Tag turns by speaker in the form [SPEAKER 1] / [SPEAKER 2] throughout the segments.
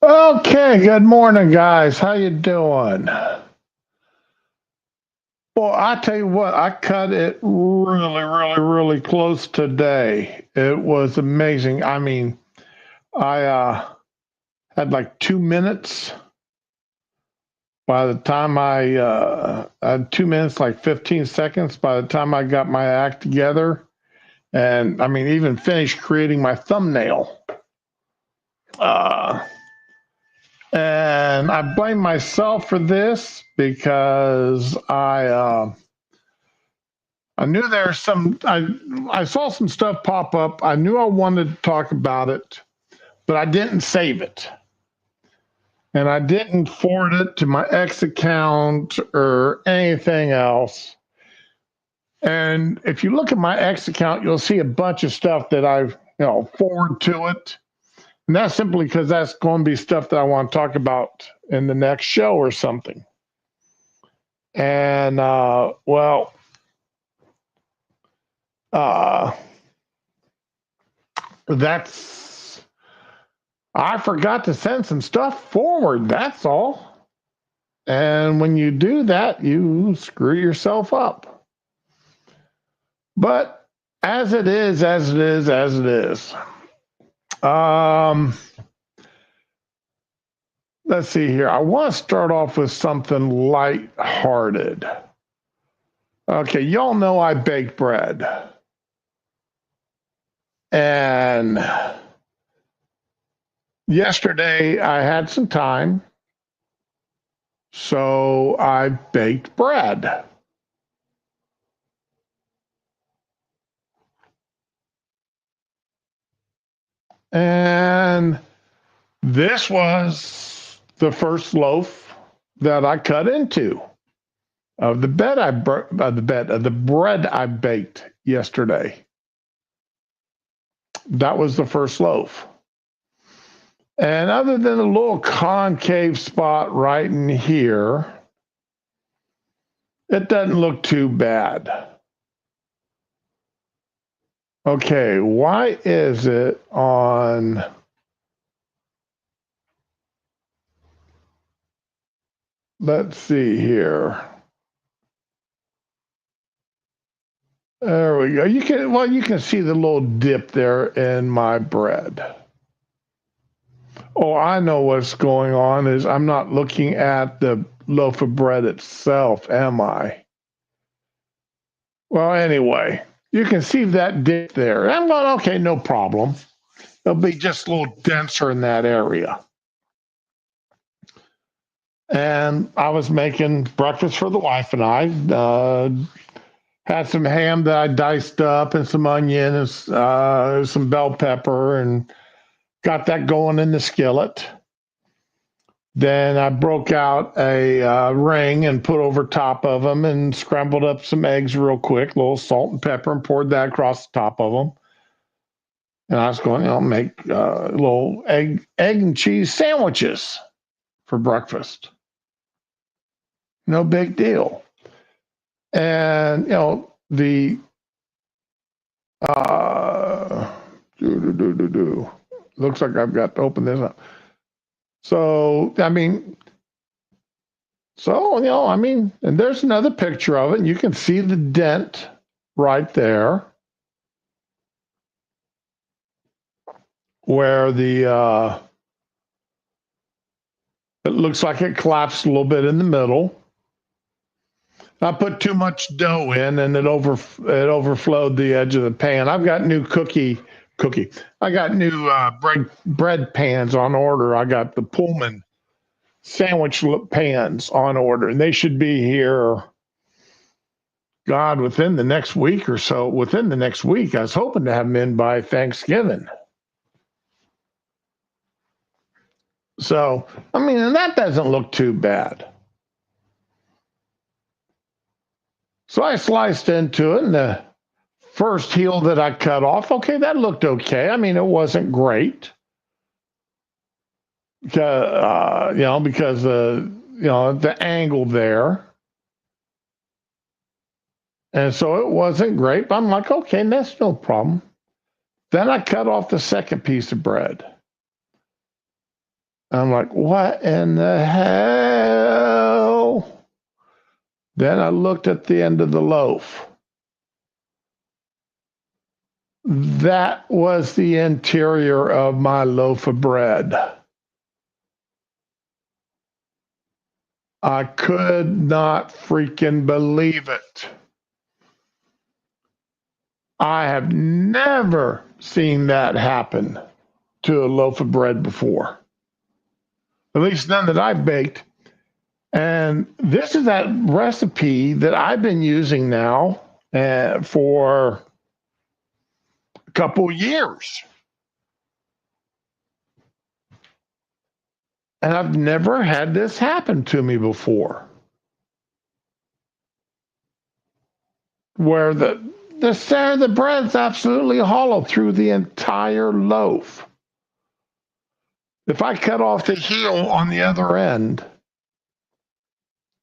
[SPEAKER 1] Okay, good morning, guys. How you doing? Well, I tell you what, I cut it really close today. It was amazing. I mean, I had like 2 minutes. By the time I had 2 minutes, like 15 seconds. By the time I got my act together, and I mean, even finished creating my thumbnail. Uh, and I blame myself for this because I knew there's some. I saw some stuff pop up. I knew I wanted to talk about it, but I didn't save it, and I didn't forward it to my X account or anything else. And if you look at my X account, you'll see a bunch of stuff that I've forward to it, and that's simply because that's going to be stuff that I want to talk about in the next show or something. And uh, that's I forgot to send some stuff forward. That's all. And when you do that, you screw yourself up. But as it is, as it is, as it is. Um, let's see here. I want to start off with something light-hearted. Okay, y'all know I bake bread. And yesterday I had some time, so I baked bread. And this was the first loaf that I cut into of the bread I baked yesterday. That was the first loaf. And other than a little concave spot right in here, it doesn't look too bad. Okay, why is it on? Let's see here. There we go. You can see the little dip there in my bread. Oh, I know what's going on is I'm not looking at the loaf of bread itself, am I? Well, anyway, you can see that dip there. I'm going, okay, no problem. It'll be just a little denser in that area. And I was making breakfast for the wife and I. Had some ham that I diced up and some onion and some bell pepper and got that going in the skillet. Then I broke out a ring and put over top of them and scrambled up some eggs real quick, a little salt and pepper, and poured that across the top of them. And I was going, make little egg and cheese sandwiches for breakfast. No big deal. And the looks like I've got to open this up. So and there's another picture of it, and you can see the dent right there where it looks like it collapsed a little bit in the middle. I put too much dough in, and it overflowed the edge of the pan. I've got new cookie. I got new bread pans on order. I got the Pullman sandwich pans on order, and they should be here. God, within the next week or so. Within the next week, I was hoping to have them in by Thanksgiving. So, and that doesn't look too bad. So I sliced into it, and the first heel that I cut off, okay, that looked okay. It wasn't great. Because the angle there. And so it wasn't great, but I'm like, okay, that's no problem. Then I cut off the second piece of bread. I'm like, what in the hell? Then I looked at the end of the loaf. That was the interior of my loaf of bread. I could not freaking believe it. I have never seen that happen to a loaf of bread before, at least none that I've baked. And this is that recipe that I've been using now for a couple years. And I've never had this happen to me before. Where the center of the bread is absolutely hollow through the entire loaf. If I cut off the heel on the other end,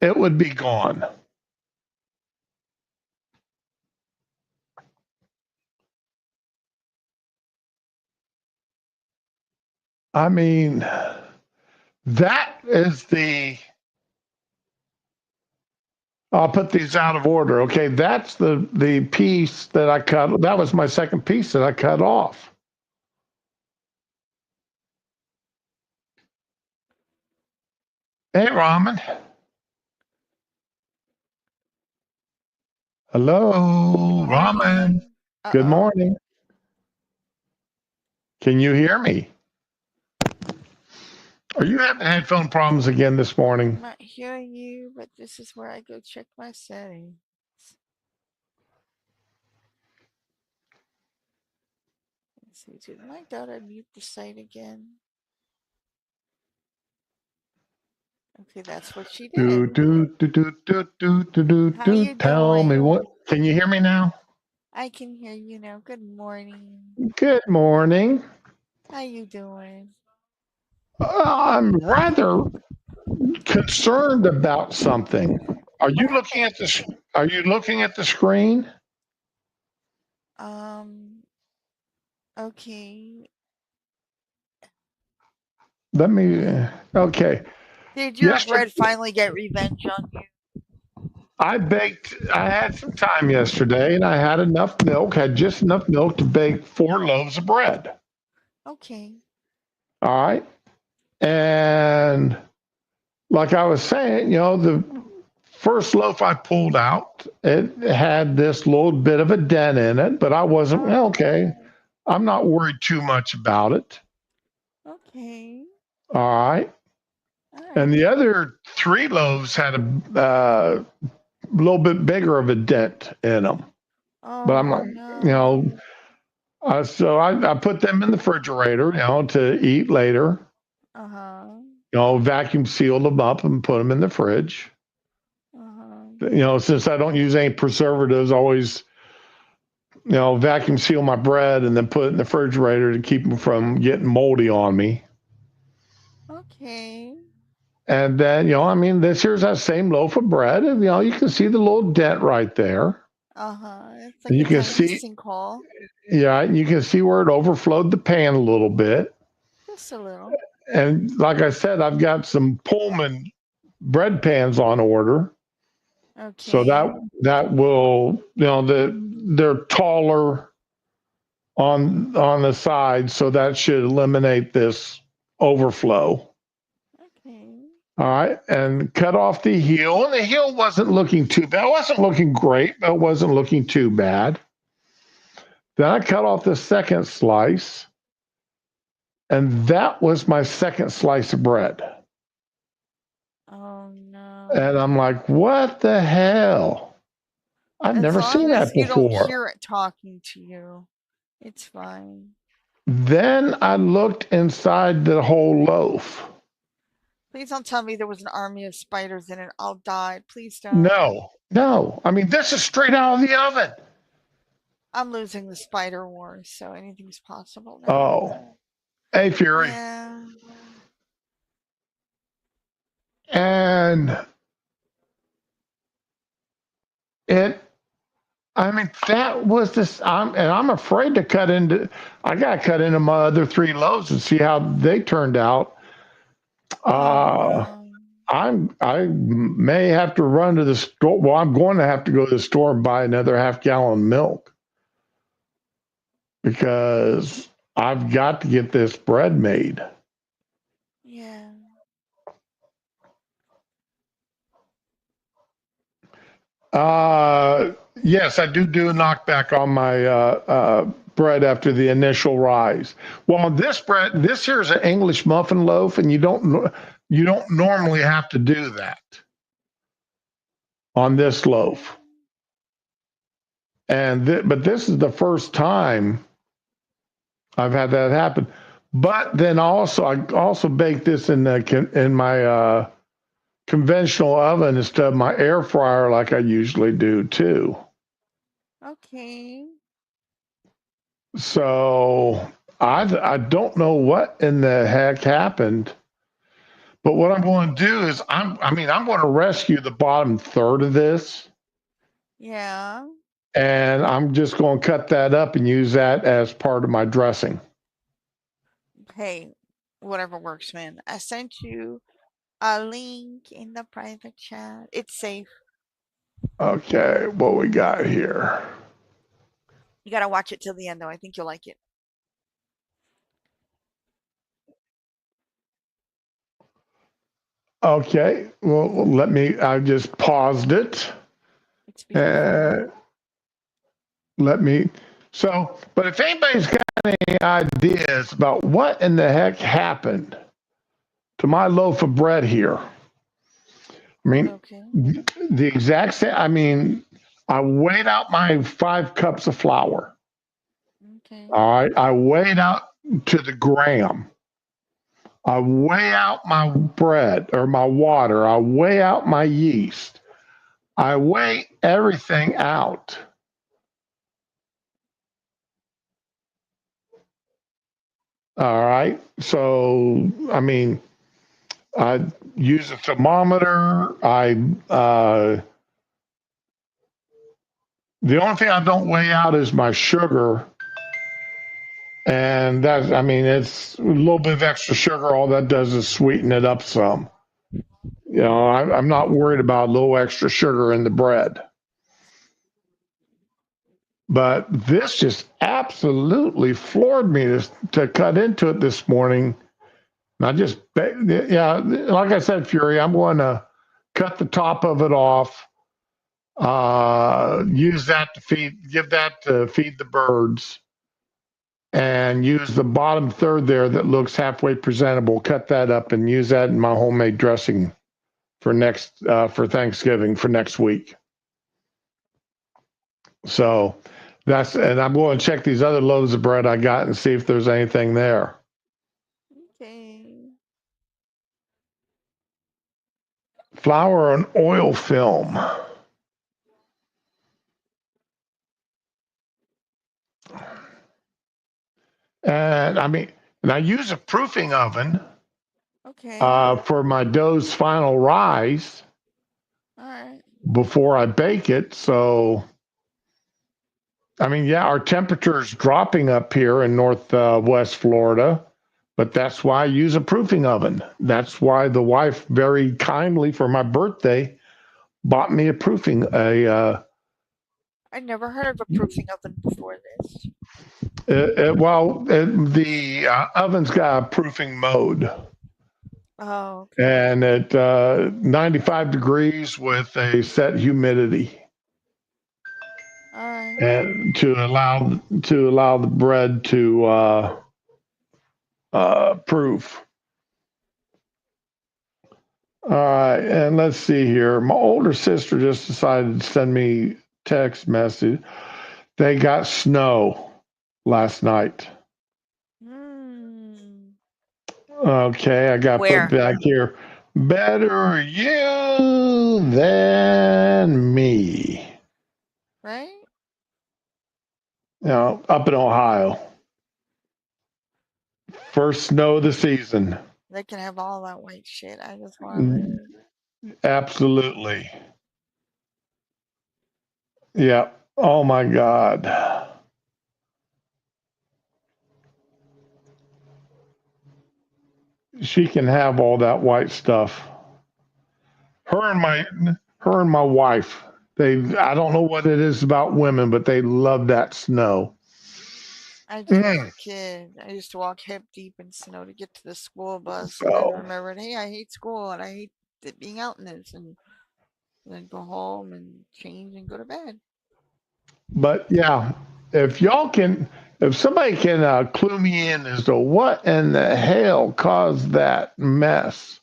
[SPEAKER 1] it would be gone. I mean, that is the. I'll put these out of order. Okay, that's the piece that I cut. That was my second piece that I cut off. Hey, Ramen. Hello, Ramen.
[SPEAKER 2] Morning.
[SPEAKER 1] Good
[SPEAKER 2] Uh-oh.
[SPEAKER 1] morning. Can you hear me? Are you having headphone problems again this morning?
[SPEAKER 2] I'm not hearing you, but this is where I go check my settings. Let's see, did my daughter mute the site again? Okay, that's what she
[SPEAKER 1] Do
[SPEAKER 2] did.
[SPEAKER 1] do do do do do do do
[SPEAKER 2] How
[SPEAKER 1] do.
[SPEAKER 2] you
[SPEAKER 1] Tell me
[SPEAKER 2] doing?
[SPEAKER 1] what. Can you hear me now?
[SPEAKER 2] I can hear you now. Good morning.
[SPEAKER 1] Good morning.
[SPEAKER 2] How you doing?
[SPEAKER 1] I'm rather concerned about something. Are
[SPEAKER 2] What
[SPEAKER 1] you looking
[SPEAKER 2] happened?
[SPEAKER 1] at this? Are you looking at the screen?
[SPEAKER 2] Um, okay.
[SPEAKER 1] Let me. Okay.
[SPEAKER 2] Did your
[SPEAKER 1] Yesterday,
[SPEAKER 2] bread finally get revenge on you?
[SPEAKER 1] I baked. I had some time yesterday, and I had enough milk. Had just enough milk to bake 4 loaves of bread.
[SPEAKER 2] Okay.
[SPEAKER 1] All right, and like I was saying, the first loaf I pulled out, it had this little bit of a dent in it, but I wasn't
[SPEAKER 2] Oh,
[SPEAKER 1] okay. I'm not worried too much about it.
[SPEAKER 2] okay.
[SPEAKER 1] All right.
[SPEAKER 2] All
[SPEAKER 1] And
[SPEAKER 2] right.
[SPEAKER 1] the other 3 loaves had a little bit bigger of a dent in them. But I'm
[SPEAKER 2] Oh,
[SPEAKER 1] like,
[SPEAKER 2] no.
[SPEAKER 1] so I put them in the refrigerator, to eat later.
[SPEAKER 2] Uh-huh.
[SPEAKER 1] Vacuum sealed them up and put them in the fridge.
[SPEAKER 2] Uh-huh.
[SPEAKER 1] Since I don't use any preservatives, I always, vacuum seal my bread and then put it in the refrigerator to keep them from getting moldy on me.
[SPEAKER 2] Okay.
[SPEAKER 1] And then, this here's that same loaf of bread. And, you can see the little dent right there.
[SPEAKER 2] Uh-huh. It's
[SPEAKER 1] And
[SPEAKER 2] like a
[SPEAKER 1] you can
[SPEAKER 2] tiny
[SPEAKER 1] see,
[SPEAKER 2] sinkhole.
[SPEAKER 1] yeah, you can see where it overflowed the pan a little bit.
[SPEAKER 2] Just a little.
[SPEAKER 1] And like I said, I've got some Pullman bread pans on order. So that
[SPEAKER 2] Okay.
[SPEAKER 1] that will, they're taller on the side, so that should eliminate this overflow.
[SPEAKER 2] Okay.
[SPEAKER 1] All right, and cut off the heel. And the heel wasn't looking too bad. It wasn't looking great, but it wasn't looking too bad. Then I cut off the second slice, and that was my second slice of bread.
[SPEAKER 2] Oh
[SPEAKER 1] And
[SPEAKER 2] no.
[SPEAKER 1] I'm like, what the hell? I've
[SPEAKER 2] As
[SPEAKER 1] never seen
[SPEAKER 2] long
[SPEAKER 1] that
[SPEAKER 2] as you don't
[SPEAKER 1] before.
[SPEAKER 2] hear it talking to you, it's fine.
[SPEAKER 1] Then I looked inside the whole loaf.
[SPEAKER 2] Please don't tell me there was an army of spiders in it. I'll die. Please don't.
[SPEAKER 1] No, no. I mean, this is straight out of the oven.
[SPEAKER 2] I'm losing the spider war, so anything's possible now.
[SPEAKER 1] Oh, hey, Fury.
[SPEAKER 2] Yeah.
[SPEAKER 1] And it, I mean, that was this. I'm afraid to I got to cut into my other 3 loaves and see how they turned out.
[SPEAKER 2] Oh
[SPEAKER 1] Uh,
[SPEAKER 2] no.
[SPEAKER 1] I may have to run to the store. Well, I'm going to have to go to the store and buy another half gallon of milk because I've got to get this bread made.
[SPEAKER 2] Yeah.
[SPEAKER 1] Uh, yes, I do a knockback on my bread after the initial rise. Well, this here is an English muffin loaf, and you don't normally have to do that on this loaf. But this is the first time I've had that happen. But then I also bake this in my conventional oven instead of my air fryer like I usually do too.
[SPEAKER 2] Okay.
[SPEAKER 1] So I don't know what in the heck happened, but what I'm going to do is I'm going to rescue the bottom third of this,
[SPEAKER 2] Yeah.
[SPEAKER 1] and I'm just going to cut that up and use that as part of my dressing.
[SPEAKER 2] Hey, whatever works, man. I sent you a link in the private chat. It's safe.
[SPEAKER 1] Okay, what we got here?
[SPEAKER 2] You gotta watch it till the end, though. I think you'll like it.
[SPEAKER 1] Okay, well let me. I just paused it.
[SPEAKER 2] It's beautiful.
[SPEAKER 1] Uh, let me. So, but if anybody's got any ideas about what in the heck happened to my loaf of bread here, I mean,
[SPEAKER 2] Okay.
[SPEAKER 1] the exact same. I mean, I weighed out my 5 cups of flour.
[SPEAKER 2] Okay.
[SPEAKER 1] All right, I weighed out to the gram. I weigh out my bread or my water. I weigh out my yeast. I weigh everything out. All right. So, I mean, I use a thermometer. The only thing I don't weigh out is my sugar. And that's, I mean, it's a little bit of extra sugar. All that does is sweeten it up some. I'm not worried about a little extra sugar in the bread. But this just absolutely floored me to cut into it this morning. And yeah, like I said, Fury, I'm going to cut the top of it off, use that give that to feed the birds, and use the bottom third there that looks halfway presentable, cut that up and use that in my homemade dressing for Thanksgiving for next week. So and I'm going to check these other loaves of bread I got and see if there's anything there.
[SPEAKER 2] Okay.
[SPEAKER 1] Flour and oil film. And I use a proofing oven
[SPEAKER 2] Okay.
[SPEAKER 1] for my dough's final rise
[SPEAKER 2] All right.
[SPEAKER 1] before I bake it. So, yeah, our temperature is dropping up here in Northwest Florida, but that's why I use a proofing oven. That's why the wife very kindly for my birthday bought me
[SPEAKER 2] I never heard of a proofing oven before this.
[SPEAKER 1] the oven's got a proofing mode.
[SPEAKER 2] Oh, okay.
[SPEAKER 1] And at 95 degrees with a set humidity,
[SPEAKER 2] All right.
[SPEAKER 1] and to allow the bread to proof. All right, and let's see here. My older sister just decided to send me text message. They got snow last night.
[SPEAKER 2] Hmm.
[SPEAKER 1] Okay, I got put
[SPEAKER 2] Where?
[SPEAKER 1] back here. Better you than me.
[SPEAKER 2] Right?
[SPEAKER 1] Up in Ohio. First snow of the season.
[SPEAKER 2] They can have all that white shit. I just want to live.
[SPEAKER 1] Absolutely. Yeah. Oh my God. she can have all that white stuff. Her and my wife. I don't know what it is about women, but they love that snow.
[SPEAKER 2] I did as
[SPEAKER 1] Mm.
[SPEAKER 2] a kid. I used to walk hip deep in snow to get to the school bus, and then
[SPEAKER 1] So,
[SPEAKER 2] remembered, hey, I hate school and I hate being out in this, and then go home and change and go to bed.
[SPEAKER 1] but yeah, if y'all can, if somebody can clue me in as to what in the hell caused that mess,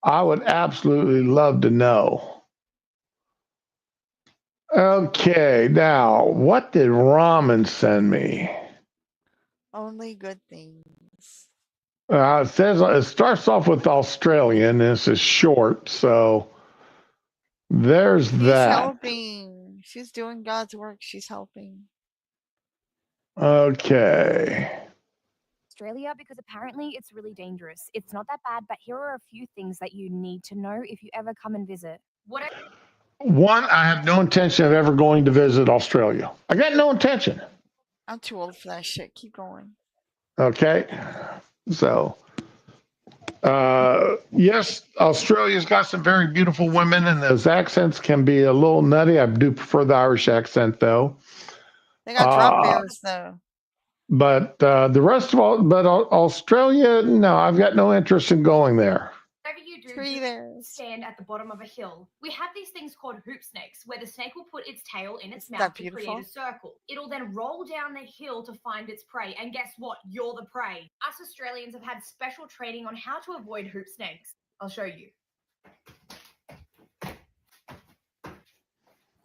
[SPEAKER 1] I would absolutely love to know. Okay, now what did Ramen send me?
[SPEAKER 2] Only good things.
[SPEAKER 1] It says it starts off with Australian, and it's short, so there's
[SPEAKER 2] She's
[SPEAKER 1] that.
[SPEAKER 2] helping. She's doing God's work. She's helping.
[SPEAKER 1] Okay.
[SPEAKER 3] Australia because apparently it's really dangerous. It's not that bad, but here are a few things that you need to know if you ever come and visit.
[SPEAKER 1] One, I have no intention of ever going to visit Australia. I got no intention.
[SPEAKER 2] I'm too old for that shit. Keep going.
[SPEAKER 1] Okay. So, yes, Australia's got some very beautiful women, and those accents can be a little nutty. I do prefer the Irish accent, though.
[SPEAKER 2] They got drop bears though.
[SPEAKER 1] But the rest of Australia, no, I've got no interest in going there.
[SPEAKER 3] Whatever you do,
[SPEAKER 2] Tree there.
[SPEAKER 3] stand at the bottom of a hill. We have these things called hoop snakes, where the snake will put its tail in its
[SPEAKER 2] Isn't that
[SPEAKER 3] mouth to
[SPEAKER 2] beautiful?
[SPEAKER 3] create a circle. It'll then roll down the hill to find its prey, and guess what? You're the prey. Us Australians have had special training on how to avoid hoop snakes. I'll show you.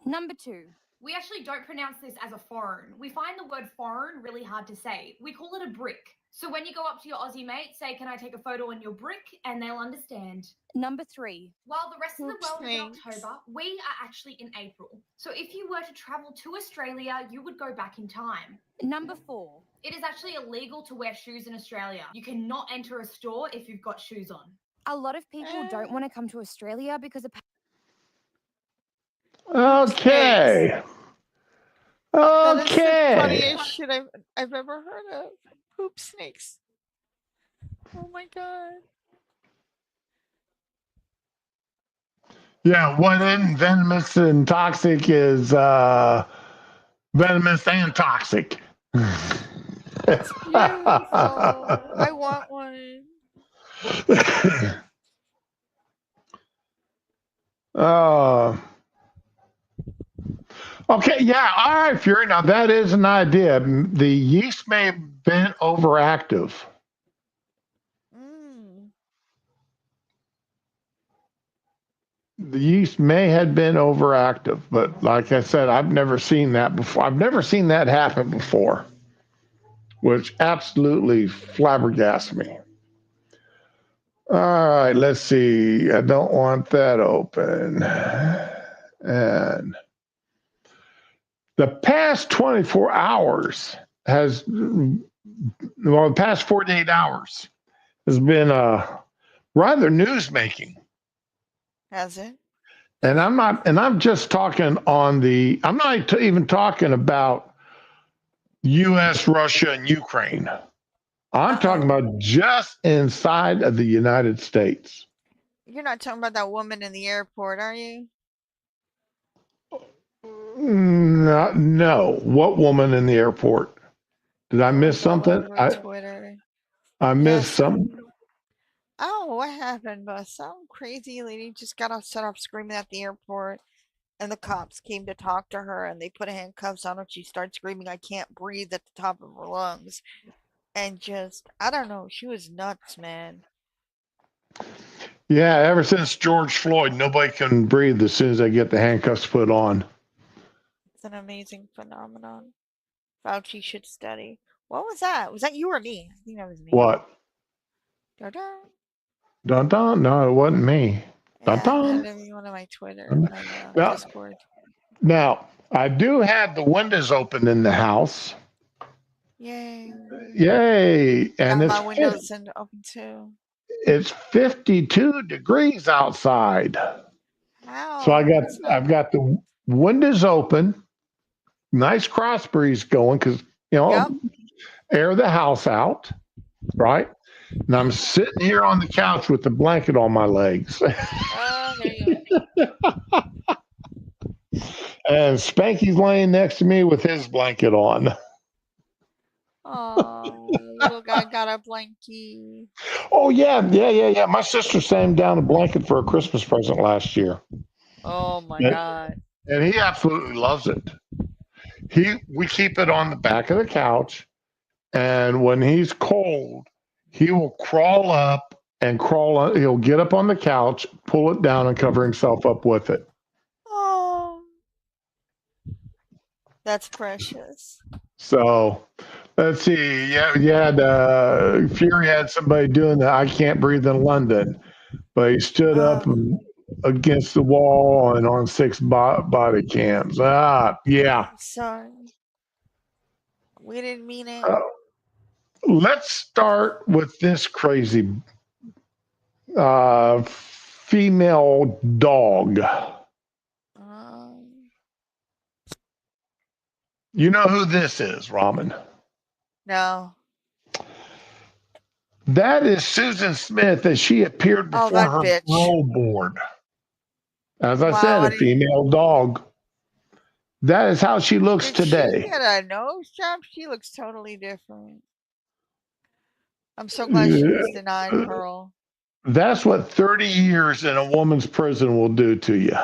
[SPEAKER 3] Number 2. We actually don't pronounce this as a foreign. We find the word foreign really hard to say. We call it a brick. So when you go up to your Aussie mate, say, can I take a photo on your brick? And they'll understand. Number 3. While the rest of the world is in October, we are actually in April. So if you were to travel to Australia, you would go back in time. Number 4. It is actually illegal to wear shoes in Australia. You cannot enter a store if you've got shoes on. A lot of people don't want to come to Australia because of...
[SPEAKER 1] Okay.
[SPEAKER 2] That is the
[SPEAKER 1] Okay.
[SPEAKER 2] funniest shit I've ever heard of. Poop snakes. Oh my god.
[SPEAKER 1] Yeah, what isn't venomous and toxic is venomous and toxic.
[SPEAKER 2] It's beautiful. I want one.
[SPEAKER 1] Okay, yeah, all right, Fury. Now that is an idea. The yeast may have been overactive. The yeast may have been overactive, but like I said, I've never seen that before. I've never seen that happen before, which absolutely flabbergasts me. All right, let's see. I don't want that open. And the past 24 hours has, well, the past 48 hours has been rather newsmaking.
[SPEAKER 2] Has it?
[SPEAKER 1] And I'm just talking I'm not even talking about US, Russia, and Ukraine. I'm talking about just inside of the United States.
[SPEAKER 2] You're not talking about that woman in the airport, are you?
[SPEAKER 1] No. What woman in the airport? Did I miss something?
[SPEAKER 2] Twitter.
[SPEAKER 1] I missed something.
[SPEAKER 2] Oh, what happened? But some crazy lady just got set up screaming at the airport, and the cops came to talk to her, and they put handcuffs on her. She started screaming, "I can't breathe" at the top of her lungs, and just, I don't know, she was nuts, man.
[SPEAKER 1] Yeah, ever since George Floyd, nobody can breathe as soon as they get the handcuffs put on.
[SPEAKER 2] It's an amazing phenomenon. Fauci should study. What was that? Was that you or me? I think that was me.
[SPEAKER 1] What?
[SPEAKER 2] Dun-dun.
[SPEAKER 1] Dun dun. No, it wasn't me. Dun dun.
[SPEAKER 2] Yeah, it had to be one of my Twitter, my Discord.
[SPEAKER 1] Now, I do have the windows open in the house.
[SPEAKER 2] Yay!
[SPEAKER 1] And
[SPEAKER 2] my windows open too.
[SPEAKER 1] It's 52 degrees outside.
[SPEAKER 2] Wow.
[SPEAKER 1] So I've got the windows open, nice cross breeze going because air the house out, right? and I'm sitting here on the couch with the blanket on my legs.
[SPEAKER 2] Oh, there you go.
[SPEAKER 1] And Spanky's laying next to me with his blanket on.
[SPEAKER 2] Oh, little guy got a blankie.
[SPEAKER 1] Oh yeah. My sister sent him down a blanket for a Christmas present last year.
[SPEAKER 2] Oh my
[SPEAKER 1] And,
[SPEAKER 2] God.
[SPEAKER 1] and he absolutely loves it. We keep it on the back of the couch, and when he's cold, he will crawl up and he'll get up on the couch, pull it down, and cover himself up with it.
[SPEAKER 2] Oh, that's precious.
[SPEAKER 1] So let's see. Yeah, Fury had somebody doing the I Can't Breathe in London, but he stood up against the wall and on 6 body cams. Yeah.
[SPEAKER 2] Sorry. We didn't mean it.
[SPEAKER 1] Let's start with this crazy female dog. You know who this is, Ramen?
[SPEAKER 2] No.
[SPEAKER 1] That is Susan Smith as she appeared before her
[SPEAKER 2] bitch.
[SPEAKER 1] parole board. As I
[SPEAKER 2] Wow,
[SPEAKER 1] said,
[SPEAKER 2] I
[SPEAKER 1] a
[SPEAKER 2] didn't-
[SPEAKER 1] female dog. That is how she looks
[SPEAKER 2] Did
[SPEAKER 1] today.
[SPEAKER 2] she get a nose job? She looks totally different. I'm so glad she was denied parole.
[SPEAKER 1] That's what 30 years in a woman's prison will do to you.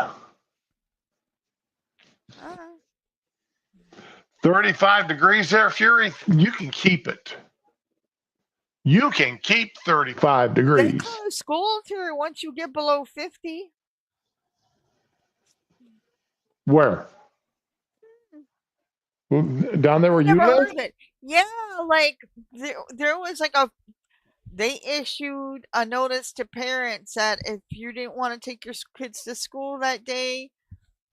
[SPEAKER 1] 35 degrees there, Fury. You can keep it. You can keep 35
[SPEAKER 2] They
[SPEAKER 1] degrees.
[SPEAKER 2] close schools here once you get below 50.
[SPEAKER 1] Where? Down there where you
[SPEAKER 2] Never
[SPEAKER 1] live?
[SPEAKER 2] heard of it. Yeah, like there was like they issued a notice to parents that if you didn't want to take your kids to school that day,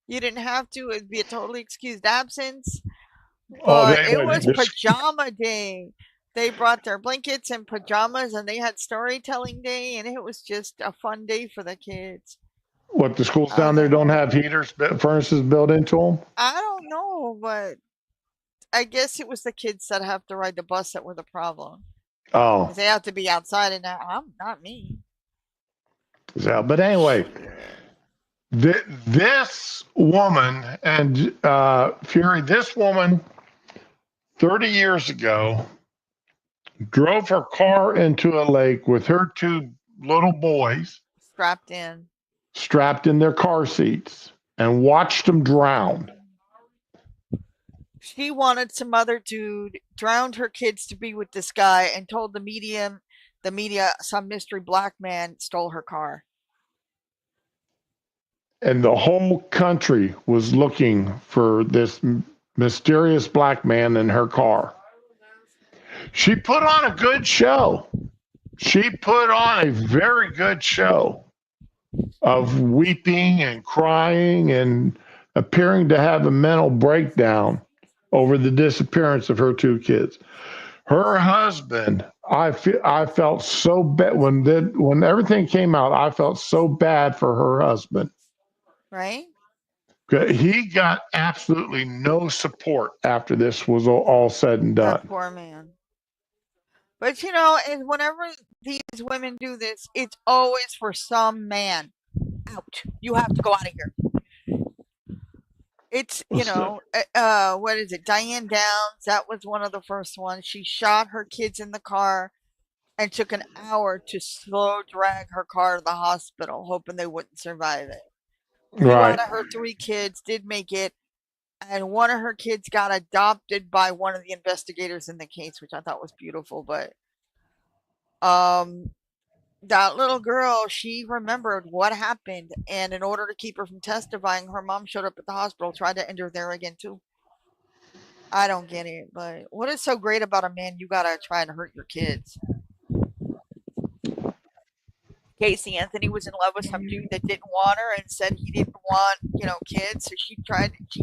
[SPEAKER 2] you didn't have to. It'd be a totally excused absence. But it was pajama day. They brought their blankets and pajamas, and they had storytelling day, and it was just a fun day for the kids.
[SPEAKER 1] What, the schools down there don't have heaters, furnaces built into them?
[SPEAKER 2] I don't know, but I guess it was the kids that have to ride the bus that were the problem.
[SPEAKER 1] Oh.
[SPEAKER 2] They have to be outside, and I'm not me.
[SPEAKER 1] Yeah, but anyway, this woman and Fury, this woman 30 years ago drove her car into a lake with her 2 little boys
[SPEAKER 2] strapped
[SPEAKER 1] in their car seats and watched them drown.
[SPEAKER 2] She wanted some other dude, drowned her kids to be with this guy, and told the media some mystery black man stole her car.
[SPEAKER 1] And the whole country was looking for this mysterious black man in her car. She put on a good show. She put on a very good show of weeping and crying and appearing to have a mental breakdown over the disappearance of her 2 kids. Her husband, I felt so bad when everything came out. I felt so bad for her husband.
[SPEAKER 2] Right?
[SPEAKER 1] He got absolutely no support after this was all said and done.
[SPEAKER 2] That poor man. But and whenever these women do this, it's always for some man. Out. You have to go out of here. It's, what is it? Diane Downs. That was one of the first ones. She shot her kids in the car and took an hour to slow drag her car to the hospital, hoping they wouldn't survive it.
[SPEAKER 1] Right.
[SPEAKER 2] One of her 3 kids did make it, and one of her kids got adopted by one of the investigators in the case, which I thought was beautiful. But that little girl, she remembered what happened, and in order to keep her from testifying, her mom showed up at the hospital, tried to end her there again too. I don't get it, but what is so great about a man? You gotta try and hurt your kids. Casey Anthony was in love with some dude that didn't want her and said he didn't want, kids. So she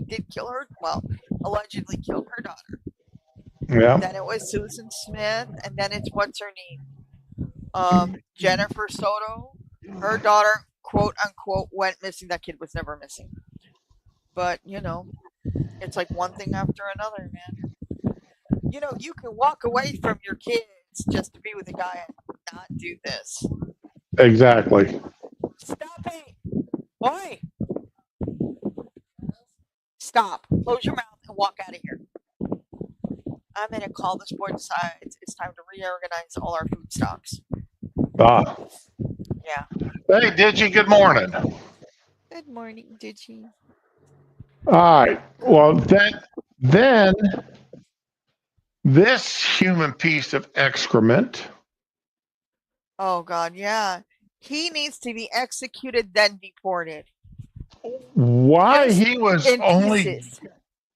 [SPEAKER 2] did kill her. Well, allegedly killed her daughter.
[SPEAKER 1] Yeah.
[SPEAKER 2] Then it was Susan Smith, and then it's what's her name? Jennifer Soto. Her daughter, quote unquote, went missing. That kid was never missing. But it's like one thing after another, man. You can walk away from your kids just to be with a guy and not do this.
[SPEAKER 1] Exactly.
[SPEAKER 2] Stop it. Why? Stop. Close your mouth and walk out of here. I'm going to call this board decides it's time to reorganize all our food stocks.
[SPEAKER 1] Ah.
[SPEAKER 2] Yeah.
[SPEAKER 1] Hey, Digi, good morning.
[SPEAKER 2] Good morning, Digi.
[SPEAKER 1] All right. Well, then this human piece of excrement.
[SPEAKER 2] Oh, God, yeah. He needs to be executed, then deported.
[SPEAKER 1] Why
[SPEAKER 2] Just
[SPEAKER 1] he was
[SPEAKER 2] in
[SPEAKER 1] only
[SPEAKER 2] pieces.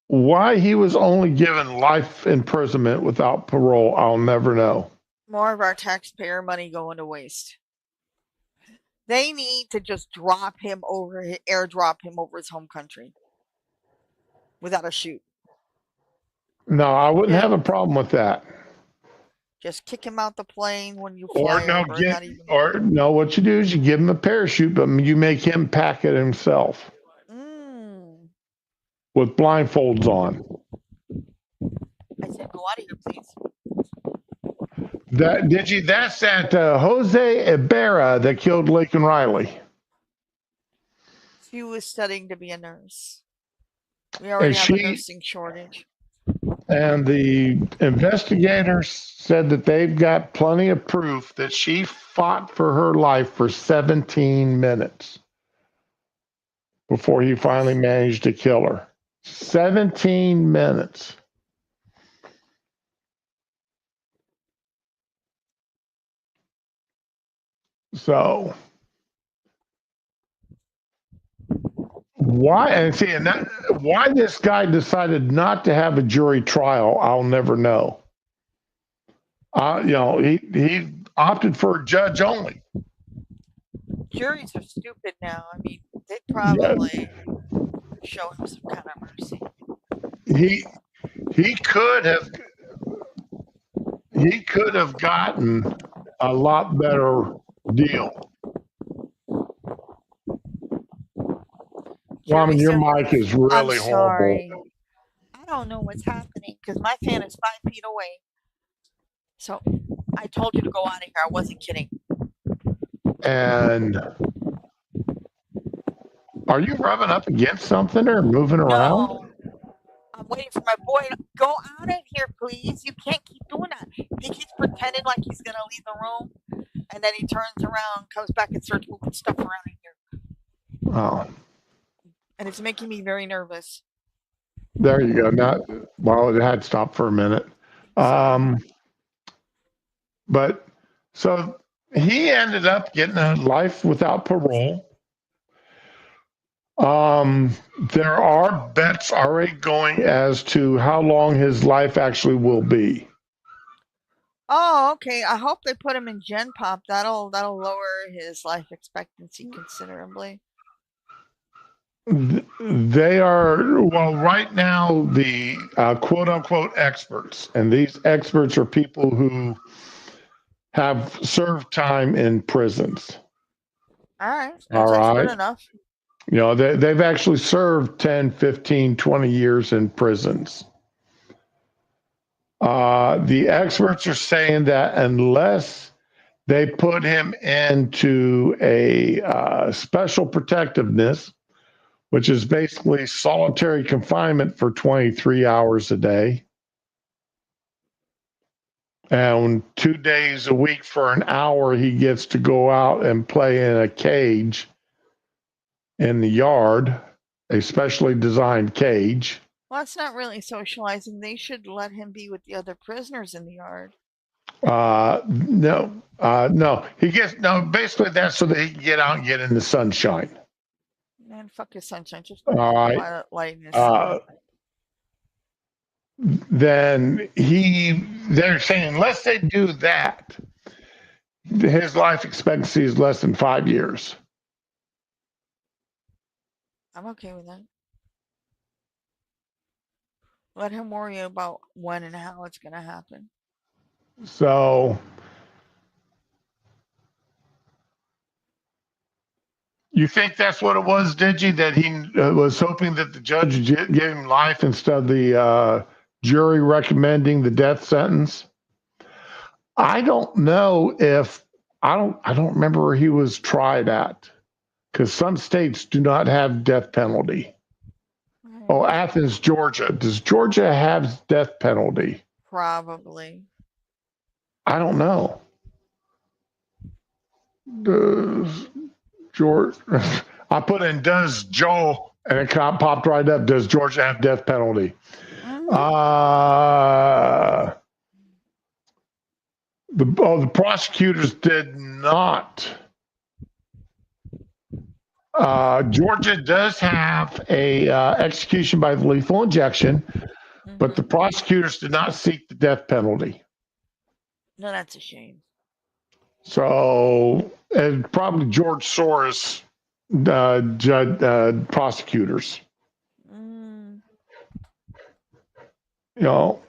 [SPEAKER 1] why he was only given life imprisonment without parole, I'll never know.
[SPEAKER 2] More of our taxpayer money going to waste. They need to just airdrop him over his home country without a shoot.
[SPEAKER 1] No, I wouldn't have a problem with that.
[SPEAKER 2] Just kick him out the plane when you fly
[SPEAKER 1] Or no, what you do is you give him a parachute, but you make him pack it himself with blindfolds on.
[SPEAKER 2] I said, go out of here, please.
[SPEAKER 1] That's that Jose Ibarra that killed Laken Riley.
[SPEAKER 2] She was studying to be a nurse. We already have a nursing shortage.
[SPEAKER 1] And the investigators said that they've got plenty of proof that she fought for her life for 17 minutes before he finally managed to kill her. 17 minutes. So why this guy decided not to have a jury trial, I'll never know. He opted for a judge only.
[SPEAKER 2] Juries are stupid now. I mean, they'd probably show him some kind of mercy.
[SPEAKER 1] He could have gotten a lot better deal. Woman, your mic is really horrible.
[SPEAKER 2] I don't know what's happening because my fan is 5 feet away. So I told you to go out of here. I wasn't kidding.
[SPEAKER 1] And are you rubbing up against something or moving around?
[SPEAKER 2] No. I'm waiting for my boy to go out of here, please. You can't keep doing that. He keeps pretending like he's going to leave the room. And then he turns around, comes back, and starts moving stuff around in here.
[SPEAKER 1] Oh.
[SPEAKER 2] And it's making me very nervous.
[SPEAKER 1] There you go. It had stopped for a minute. But so he ended up getting a life without parole. There are bets already going as to how long his life actually will be.
[SPEAKER 2] Oh, okay. I hope they put him in Gen Pop. That'll lower his life expectancy considerably.
[SPEAKER 1] They are, right now, the quote unquote experts, and these experts are people who have served time in prisons.
[SPEAKER 2] All right. That's good enough.
[SPEAKER 1] They've actually served 10, 15, 20 years in prisons. The experts are saying that unless they put him into a special protectiveness, which is basically solitary confinement for 23 hours a day, and 2 days a week for an hour, he gets to go out and play in a cage in the yard, a specially designed cage.
[SPEAKER 2] Well, that's not really socializing. They should let him be with the other prisoners in the yard.
[SPEAKER 1] No. Basically that's so that he can get out and get in the sunshine.
[SPEAKER 2] Man, fuck his sunshine. Just
[SPEAKER 1] all right.
[SPEAKER 2] Light in his sun.
[SPEAKER 1] Then they're saying unless they do that, his life expectancy is less than 5 years.
[SPEAKER 2] I'm okay with that. Let him worry about when and how it's going to happen.
[SPEAKER 1] So you think that's what it was, did you? That he was hoping that the judge would give him life instead of the jury recommending the death sentence? I don't know if don't remember where he was tried at, because some states do not have death penalty. Oh, Athens, Georgia. Does Georgia have death penalty?
[SPEAKER 2] Probably.
[SPEAKER 1] I don't know. Does George? I put in does Joe, and it popped right up. Does Georgia have death penalty? The prosecutors did not. Georgia does have a execution by lethal injection, but the prosecutors did not seek the death penalty.
[SPEAKER 2] No, that's a shame.
[SPEAKER 1] So, and probably George Soros prosecutors. You know,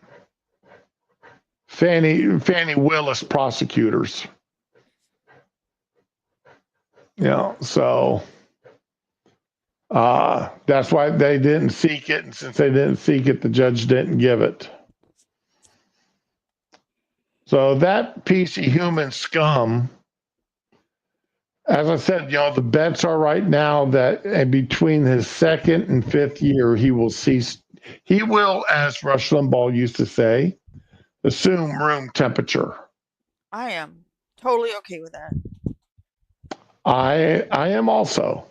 [SPEAKER 1] Fannie Willis prosecutors. So that's why they didn't seek it, and since they didn't seek it, the judge didn't give it. So that piece of human scum, as I said, the bets are right now that between his second and fifth year, he will cease. He will, as Rush Limbaugh used to say, assume room temperature. I
[SPEAKER 2] am totally okay with that.
[SPEAKER 1] I am also.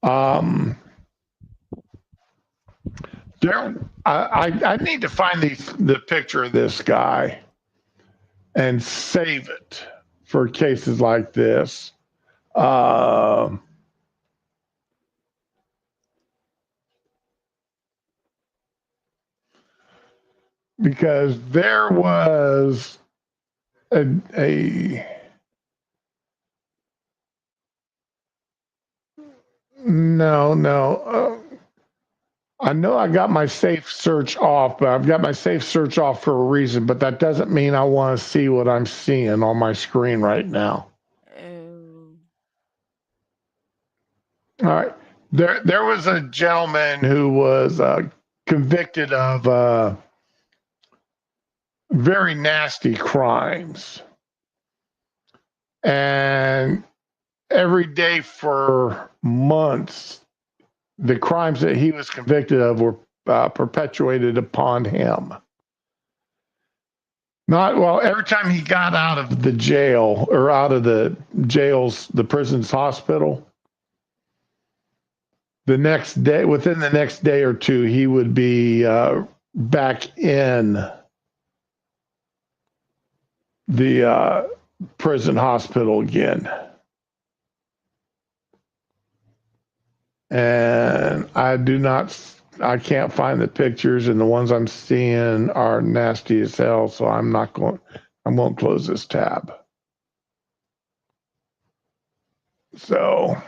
[SPEAKER 1] I need to find the picture of this guy and save it for cases like this. Because there was a no. I know I got my safe search off, but I've got my safe search off for a reason, but that doesn't mean I want to see what I'm seeing on my screen right now. All right. There was a gentleman who was convicted of very nasty crimes. And every day for months, the crimes that he was convicted of were perpetuated upon him. Every time he got out of the jail or out of the prison's hospital, within the next day or two, he would be back in the prison hospital again. And I can't find the pictures, and the ones I'm seeing are nasty as hell, so I won't close this tab. So,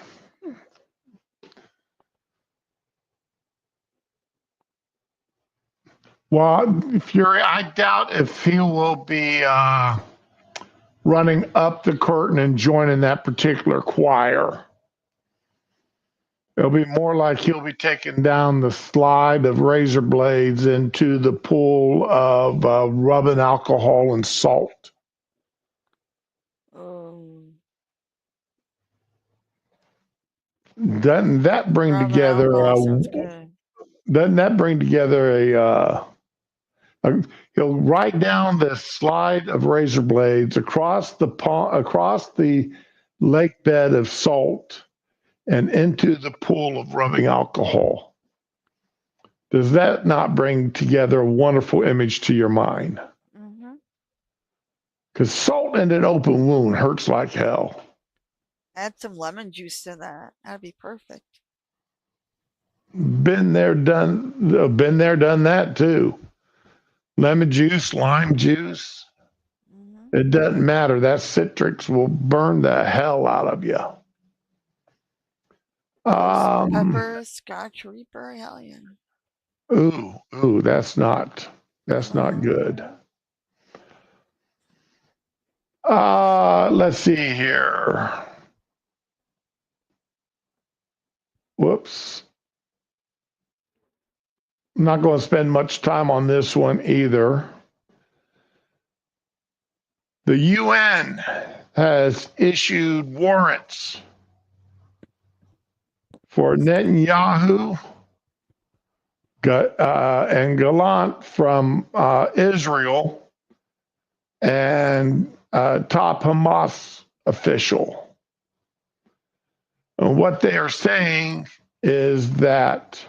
[SPEAKER 1] Fury, I doubt if he will be running up the curtain and joining that particular choir. It'll be more like he'll be taking down the slide of razor blades into the pool of rubbing alcohol and salt. Doesn't that bring together? Doesn't that bring together he'll ride down the slide of razor blades across the lake bed of salt and into the pool of rubbing alcohol. Does that not bring together a wonderful image to your mind? Because salt in an open wound hurts like hell.
[SPEAKER 2] Add some lemon juice to that. That'd be perfect.
[SPEAKER 1] Been there, done that too. Lemon juice, lime juice. It doesn't matter. That citrus will burn the hell out of you.
[SPEAKER 2] Pepper, Scotch Reaper, hell yeah.
[SPEAKER 1] Ooh, that's not good. Let's see here. Whoops. I'm not going to spend much time on this one either. The UN has issued warrants for Netanyahu and Gallant from Israel and top Hamas official. And what they are saying is that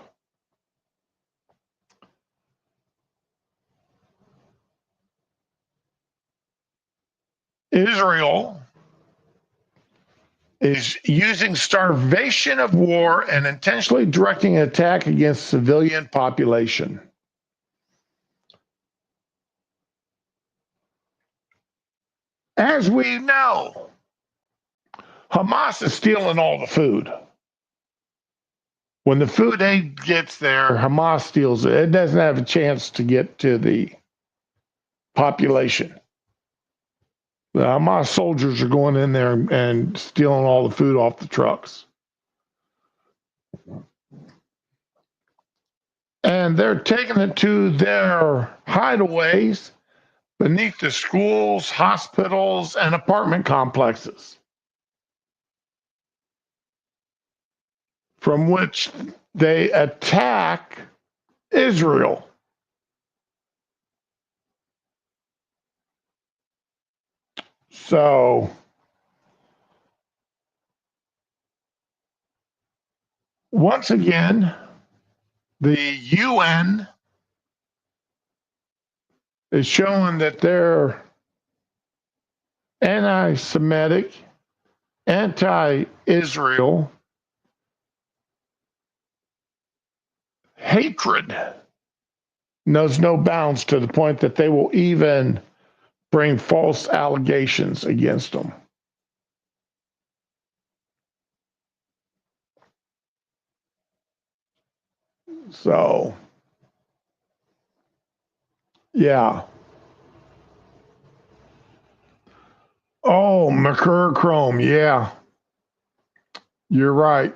[SPEAKER 1] Israel is using starvation of war and intentionally directing an attack against civilian population. As we know, Hamas is stealing all the food. When the food aid gets there, Hamas steals it. It doesn't have a chance to get to the population. The Hamas soldiers are going in there and stealing all the food off the trucks. And they're taking it to their hideaways beneath the schools, hospitals, and apartment complexes, from which they attack Israel. So once again, the UN is showing that they're anti-Semitic, anti-Israel, hatred knows no bounds, to the point that they will even bring false allegations against them. So, yeah. Oh, mercurochrome, yeah. You're right.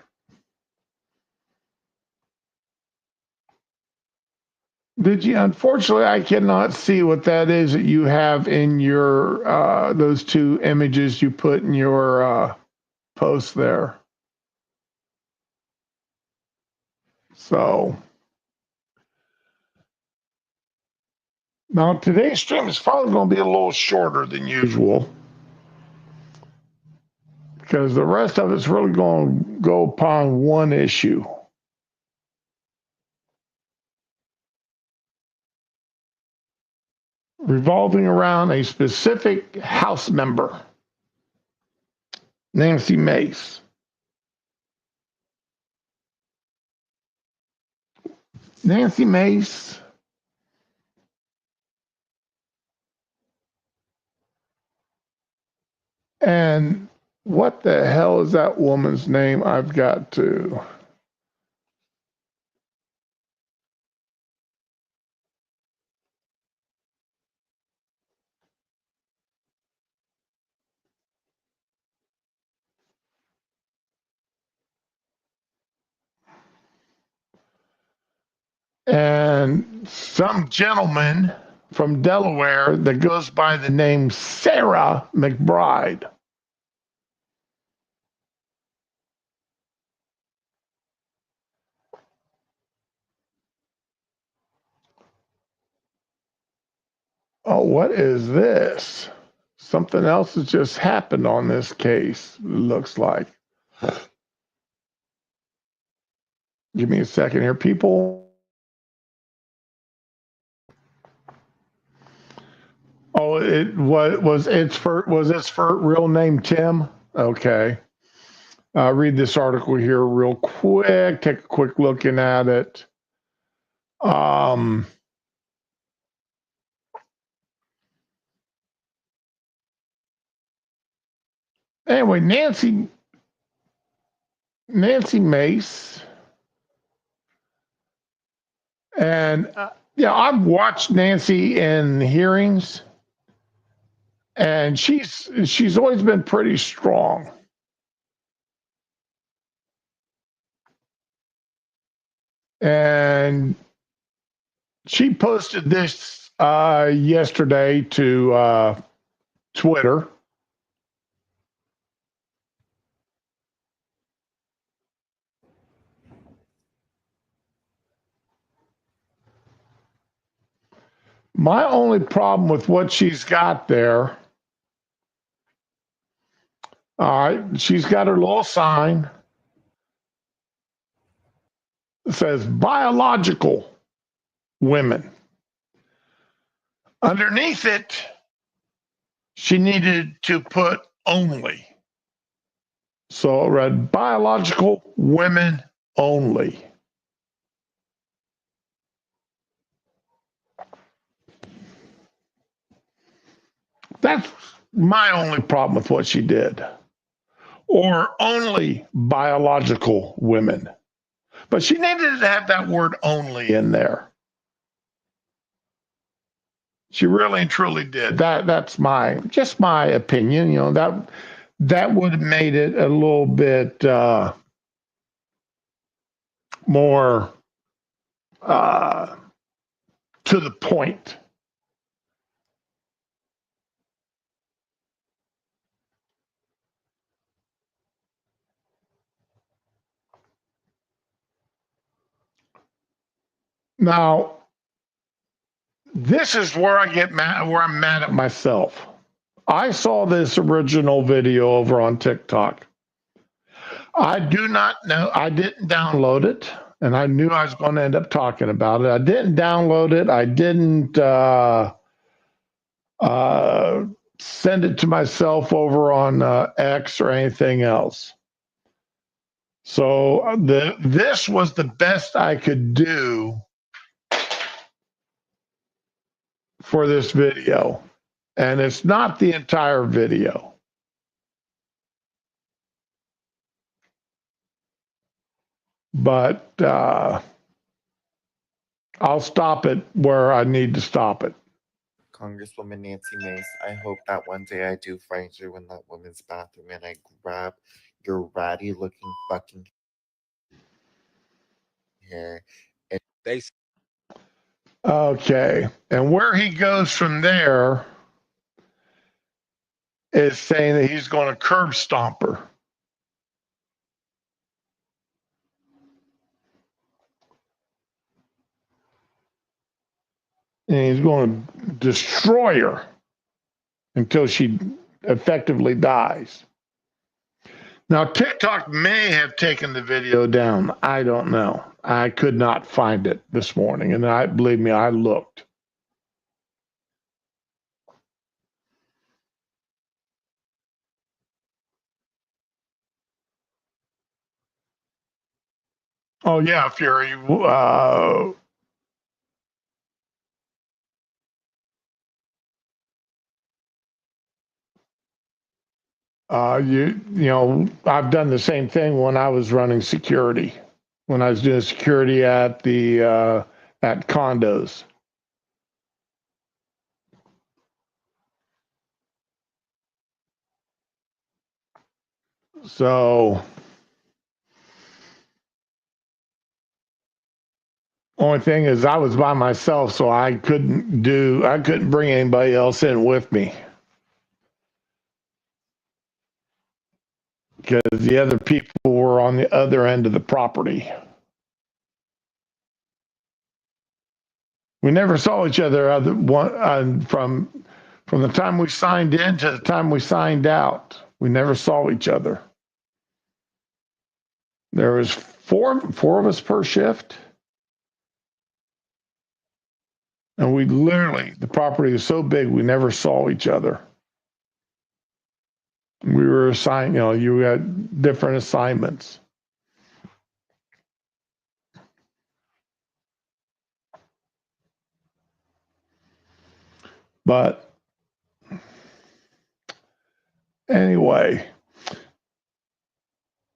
[SPEAKER 1] Did you? Unfortunately, I cannot see what that is that you have in your those two images you put in your post there. So now today's stream is probably going to be a little shorter than usual, because the rest of it's really going to go upon one issue. Revolving around a specific House member, Nancy Mace. Nancy Mace and what the hell is that woman's name? I've got to. And some gentleman from Delaware that goes by the name Sarah McBride. Oh, what is this? Something else has just happened on this case, it looks like. Give me a second here, people. Oh, was its real name Tim? Okay. Read this article here real quick. Take a quick looking at it. Anyway, Nancy Mace, and I've watched Nancy in hearings, and she's always been pretty strong. And she posted this yesterday to Twitter. My only problem with what she's got there, all right, she's got her little sign that says biological women. Underneath it, she needed to put only. So it read biological women only. That's my only problem with what she did. Or only biological women. But she needed to have that word only in there. She really and truly did. That's just my opinion. You know, that would have made it a little bit more to the point. Now, this is where I get mad, where I'm mad at myself. I saw this original video over on TikTok. I do not know, I didn't download it, and I knew I was going to end up talking about it. I didn't download it. I didn't send it to myself over on X or anything else. So this was the best I could do for this video. And it's not the entire video. But I'll stop it where I need to stop it.
[SPEAKER 4] Congresswoman Nancy Mace, I hope that one day I do find you in that women's bathroom and I grab your ratty looking fucking hair.
[SPEAKER 1] Okay. And where he goes from there is saying that he's going to curb stomp her. And he's going to destroy her until she effectively dies. Now, TikTok may have taken the video down. I don't know. I could not find it this morning. And believe me, I looked. Oh, yeah, Fury. You know, I've done the same thing when I was running security, when I was doing security at the at condos. So only thing is I was by myself, so I couldn't bring anybody else in with me. Because the other people were on the other end of the property. We never saw each other from the time we signed in to the time we signed out. We never saw each other. There was four of us per shift. And we literally, the property was so big, we never saw each other. We were assigned, you know, you had different assignments. But anyway,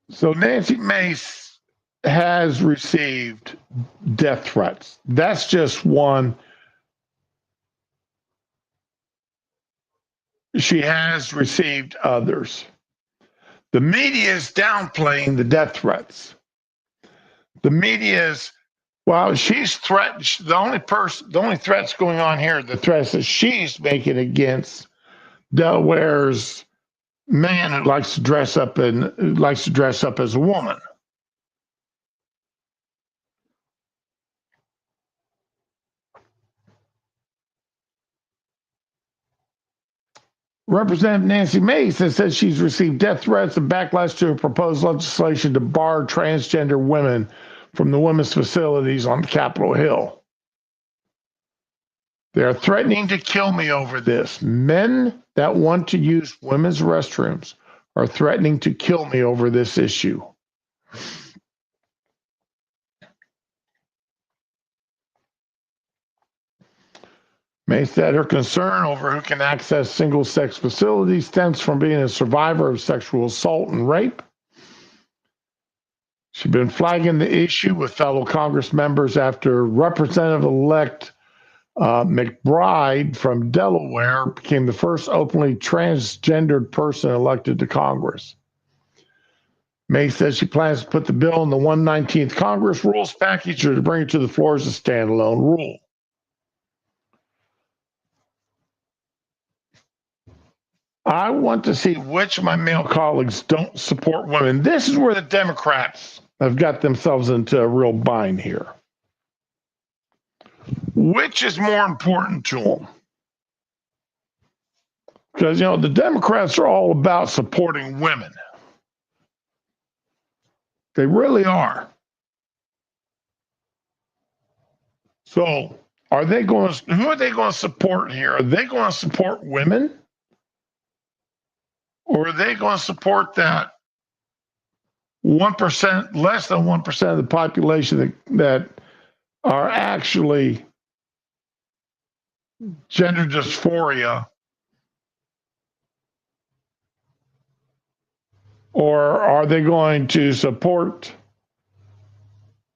[SPEAKER 1] so Nancy Mace has received death threats. That's just one. She has received others. The media is downplaying the death threats. The media is, well, she's threatened. The only threats going on here, the threats that she's making against Delaware's man who likes to dress up as a woman. Representative Nancy Mace has said she's received death threats and backlash to her proposed legislation to bar transgender women from the women's facilities on Capitol Hill. They are threatening to kill me over this. Men that want to use women's restrooms are threatening to kill me over this issue. May said her concern over who can access single-sex facilities stems from being a survivor of sexual assault and rape. She's been flagging the issue with fellow Congress members after Representative-elect McBride from Delaware became the first openly transgendered person elected to Congress. May says she plans to put the bill in the 119th Congress rules package or to bring it to the floor as a standalone rule. I want to see which of my male colleagues don't support women. This is where the Democrats have got themselves into a real bind here. Which is more important to them? Because, the Democrats are all about supporting women. They really are. So, who are they going to support here? Are they going to support women? Or are they going to support that 1%, less than 1% of the population that are actually gender dysphoria? Or are they going to support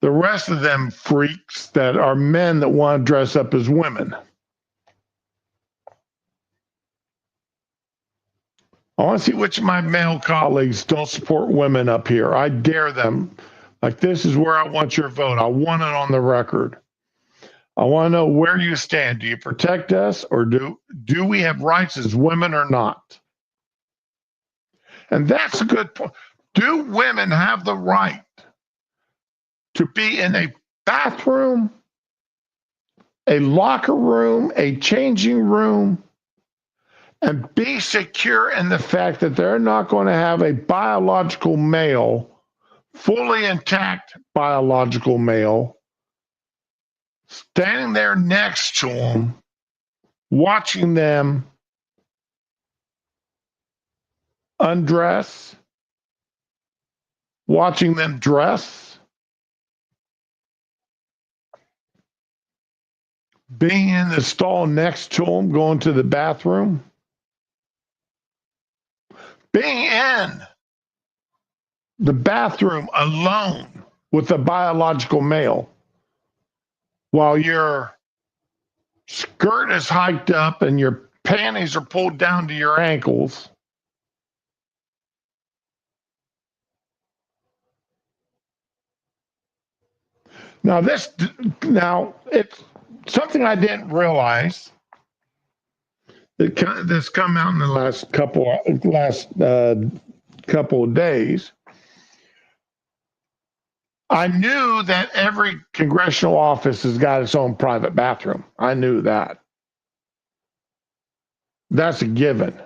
[SPEAKER 1] the rest of them freaks that are men that want to dress up as women? I want to see which of my male colleagues don't support women up here. I dare them. Like, this is where I want your vote. I want it on the record. I want to know where you stand. Do you protect us, or do we have rights as women or not? And that's a good point. Do women have the right to be in a bathroom, a locker room, a changing room, and be secure in the fact that they're not going to have a biological male, fully intact biological male, standing there next to them, watching them undress, watching them dress, being in the stall next to them, going to the bathroom, being in the bathroom alone with a biological male while your skirt is hiked up and your panties are pulled down to your ankles. Now it's something I didn't realize that's come out in the last couple of days. I knew that every congressional office has got its own private bathroom. I knew that. That's a given.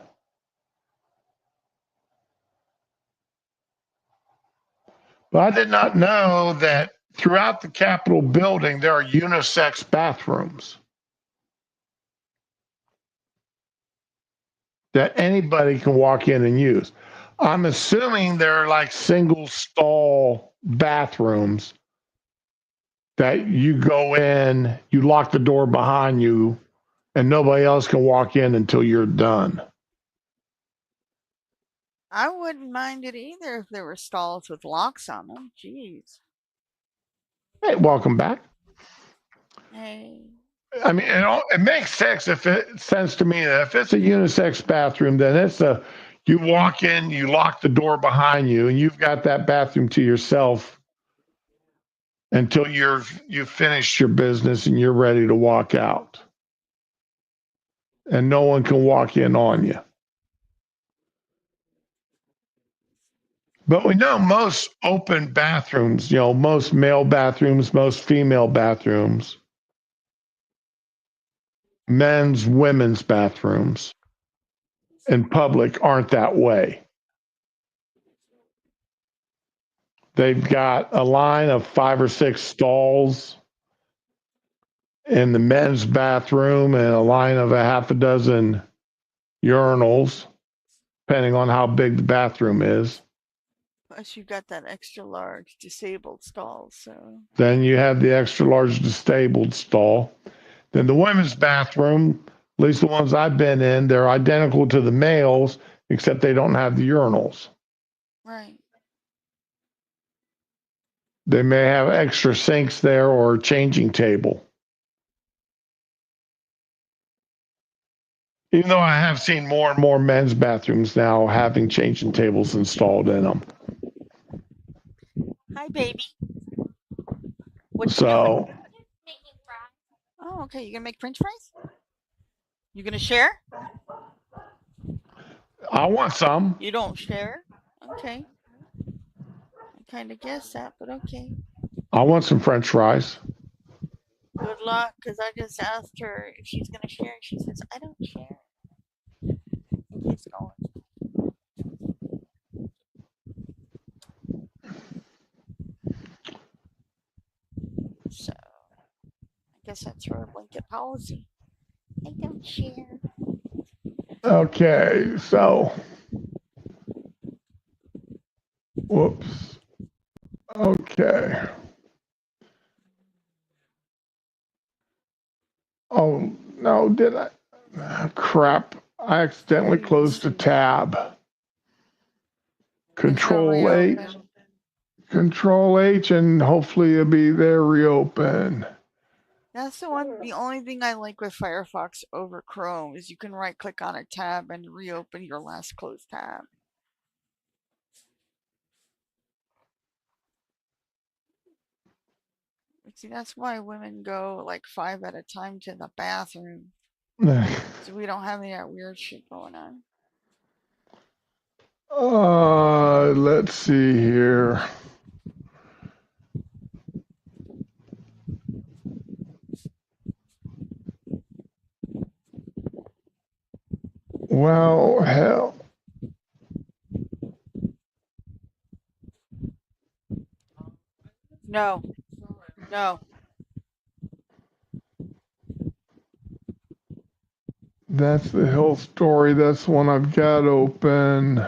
[SPEAKER 1] But I did not know that throughout the Capitol building, there are unisex bathrooms that anybody can walk in and use. I'm assuming they're like single stall bathrooms that you go in, you lock the door behind you, and nobody else can walk in until you're done.
[SPEAKER 2] I wouldn't mind it either if there were stalls with locks on them. Jeez.
[SPEAKER 1] Hey, welcome back.
[SPEAKER 2] Hey.
[SPEAKER 1] I mean, it makes sense to me that if it's a unisex bathroom, then you walk in, you lock the door behind you, and you've got that bathroom to yourself until you've finished your business and you're ready to walk out. And no one can walk in on you. But we know most open bathrooms, most male bathrooms, most female bathrooms, men's, women's bathrooms in public aren't that way. They've got a line of 5 or 6 stalls in the men's bathroom and a line of a half a dozen urinals, depending on how big the bathroom is.
[SPEAKER 2] Plus, you got that extra large disabled stall. So
[SPEAKER 1] Then you have the extra large disabled stall. Then the women's bathroom, at least the ones I've been in, they're identical to the males, except they don't have the urinals.
[SPEAKER 2] right.
[SPEAKER 1] They may have extra sinks there or a changing table. Even though I have seen more and more men's bathrooms now having changing tables installed in them.
[SPEAKER 2] Hi, baby. What you doing?
[SPEAKER 1] So,
[SPEAKER 2] Oh, okay. You gonna make French fries? You gonna share?
[SPEAKER 1] I want some.
[SPEAKER 2] You don't share? Okay. I kind of guessed that, but okay.
[SPEAKER 1] I want some French fries.
[SPEAKER 2] Good luck, because I just asked her if she's gonna share, and she says I don't share. It keeps going. So, I guess that's her blanket policy. I don't share.
[SPEAKER 1] Okay, so. Whoops. Okay. Oh, no, did I? Crap. I accidentally closed a tab. Control H. Control H, and hopefully it'll be there reopen.
[SPEAKER 2] That's the only thing I like with Firefox over Chrome is you can right click on a tab and reopen your last closed tab. See, that's why women go like 5 at a time to the bathroom. So we don't have any of that weird shit going on.
[SPEAKER 1] Let's see here. Well, hell.
[SPEAKER 2] No. No.
[SPEAKER 1] That's the Hill story. That's the one I've got open.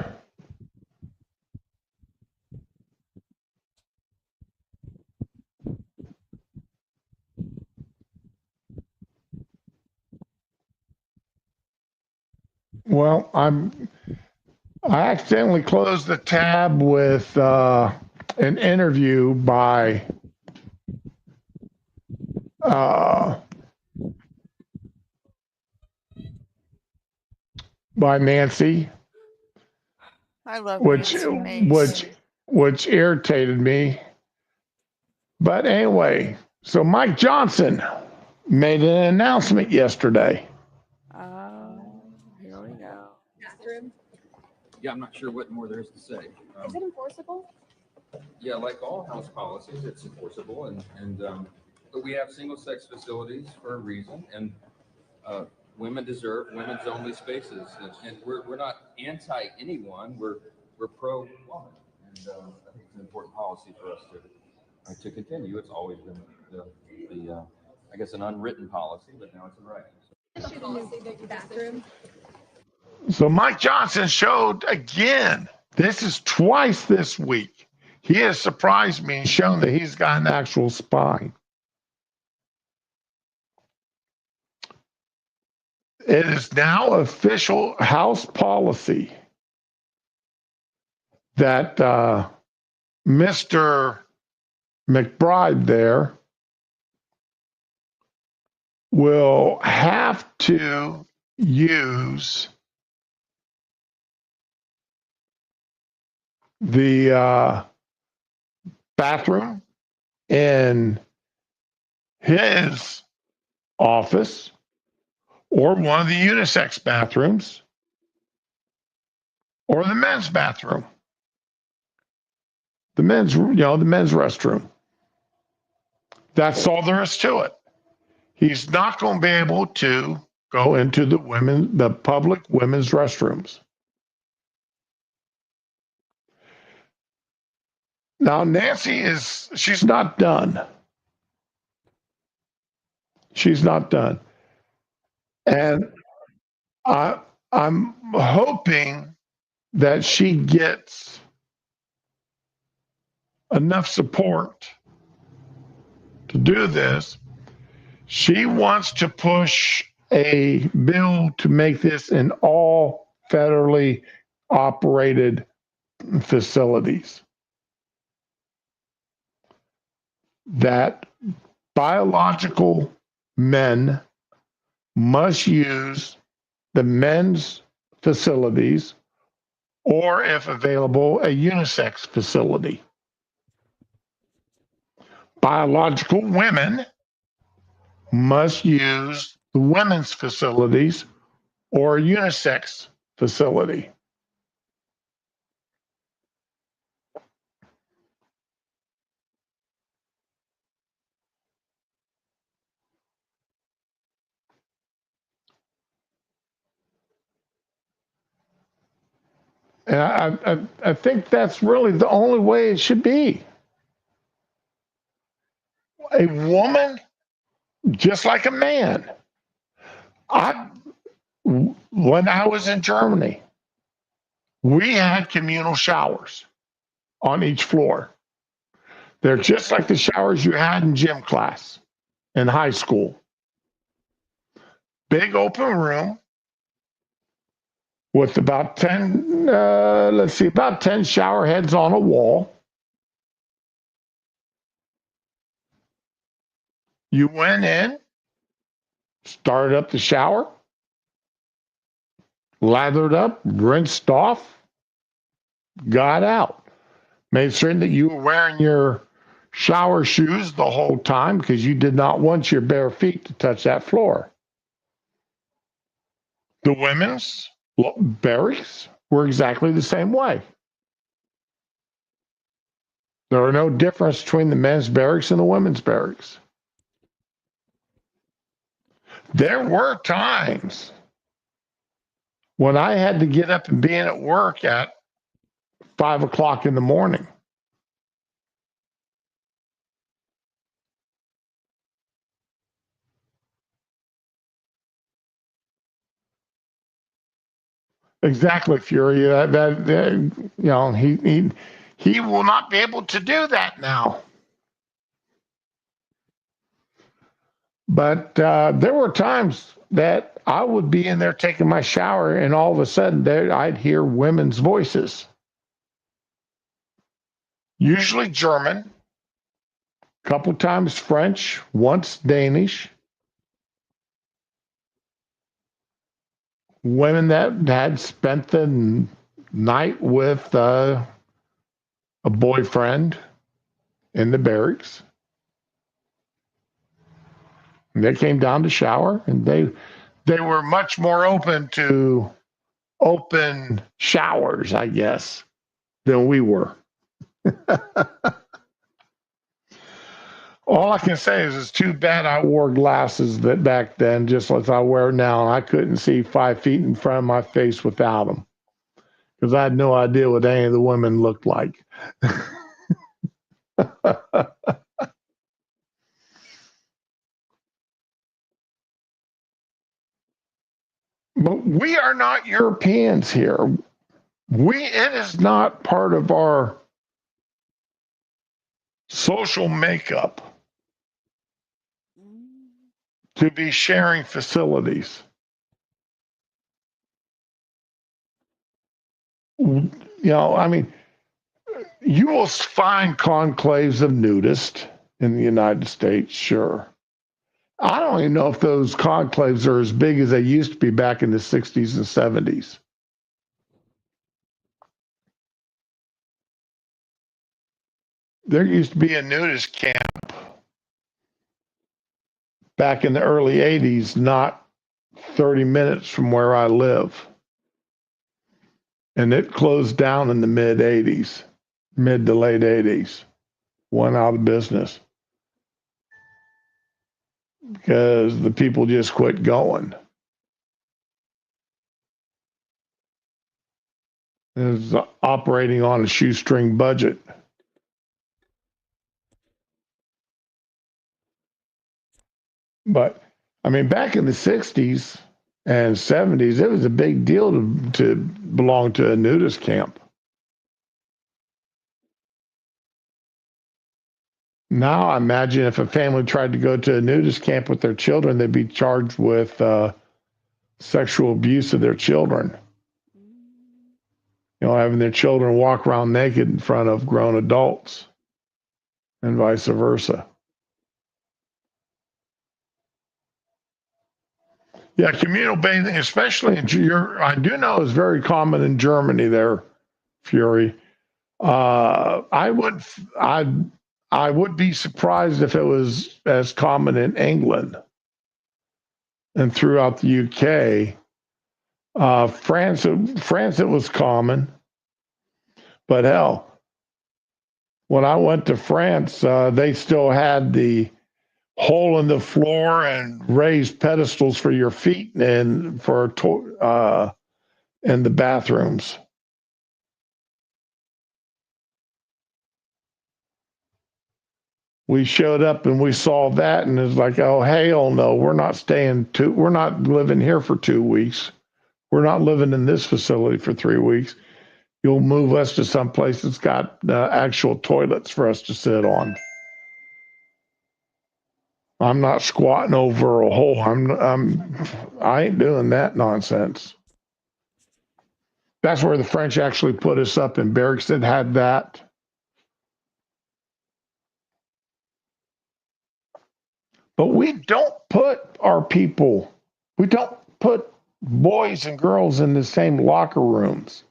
[SPEAKER 1] Well, I accidentally closed the tab with an interview by Nancy,
[SPEAKER 2] I love
[SPEAKER 1] which
[SPEAKER 2] Nancy Mace.
[SPEAKER 1] which irritated me. But anyway, so Mike Johnson made an announcement yesterday.
[SPEAKER 2] Here we go.
[SPEAKER 5] Yeah, I'm not sure what more there is to say.
[SPEAKER 6] Is it enforceable?
[SPEAKER 5] Yeah, like all house policies, it's enforceable, but we have single-sex facilities for a reason, and women deserve women's-only spaces, and we're not anti anyone. We're pro woman, and I think it's an important policy for us to continue. It's always been the I guess an unwritten policy, but now it's in writing.
[SPEAKER 6] Bathroom.
[SPEAKER 1] So Mike Johnson showed again. This is twice this week. He has surprised me and shown that he's got an actual spine. It is now official House policy that Mr. McBride there will have to use the bathroom in his office or one of the unisex bathrooms or the men's bathroom. the men's restroom. That's all there is to it. He's not going to be able to go into the public women's restrooms. Now, Nancy she's not done. She's not done. And I'm hoping that she gets enough support to do this. She wants to push a bill to make this in all federally operated facilities. That biological men must use the men's facilities, or if available, a unisex facility. Biological women must use the women's facilities or a unisex facility. And I think that's really the only way it should be. A woman, just like a man. When I was in Germany, we had communal showers on each floor. They're just like the showers you had in gym class in high school. Big open room with about 10 shower heads on a wall. You went in, started up the shower, lathered up, rinsed off, got out. Made certain that you were wearing your shower shoes the whole time because you did not want your bare feet to touch that floor. The women's barracks were exactly the same way. There are no difference between the men's barracks and the women's barracks. There were times when I had to get up and be in at work at 5 o'clock in the morning. Exactly, Fury. He will not be able to do that now. But there were times that I would be in there taking my shower, and all of a sudden I'd hear women's voices. Usually German, a couple times French, once Danish. Women that had spent the night with a boyfriend in the barracks. And they came down to shower, and they were much more open to open showers, I guess, than we were. All I can say is it's too bad I wore glasses that back then, just as I wear now, and I couldn't see 5 feet in front of my face without them, because I had no idea what any of the women looked like. But we are not Europeans here. It is not part of our social makeup to be sharing facilities. You will find conclaves of nudists in the United States, sure. I don't even know if those conclaves are as big as they used to be back in the 60s and 70s. There used to be a nudist camp back in the early 80s, not 30 minutes from where I live. And it closed down in the mid 80s. mid to late 80s. Went out of business because the people just quit going. It was operating on a shoestring budget. But I mean, back in the 60s and 70s, it was a big deal to belong to a nudist camp. Now, I imagine if a family tried to go to a nudist camp with their children, they'd be charged with sexual abuse of their children. You know, having their children walk around naked in front of grown adults and vice versa. Yeah, communal bathing, especially I do know is very common in Germany there, Fury. I would be surprised if it was as common in England and throughout the UK. France, it was common, but hell, when I went to France, they still had the hole in the floor and raised pedestals for your feet and in the bathrooms. We showed up and we saw that, and it's like, oh hell no, we're not living here for 2 weeks. We're not living in this facility for 3 weeks. You'll move us to some place that's got actual toilets for us to sit on. I'm not squatting over a hole. I ain't doing that nonsense. That's where the French actually put us up in barracks that had that. But we don't put boys and girls in the same locker rooms.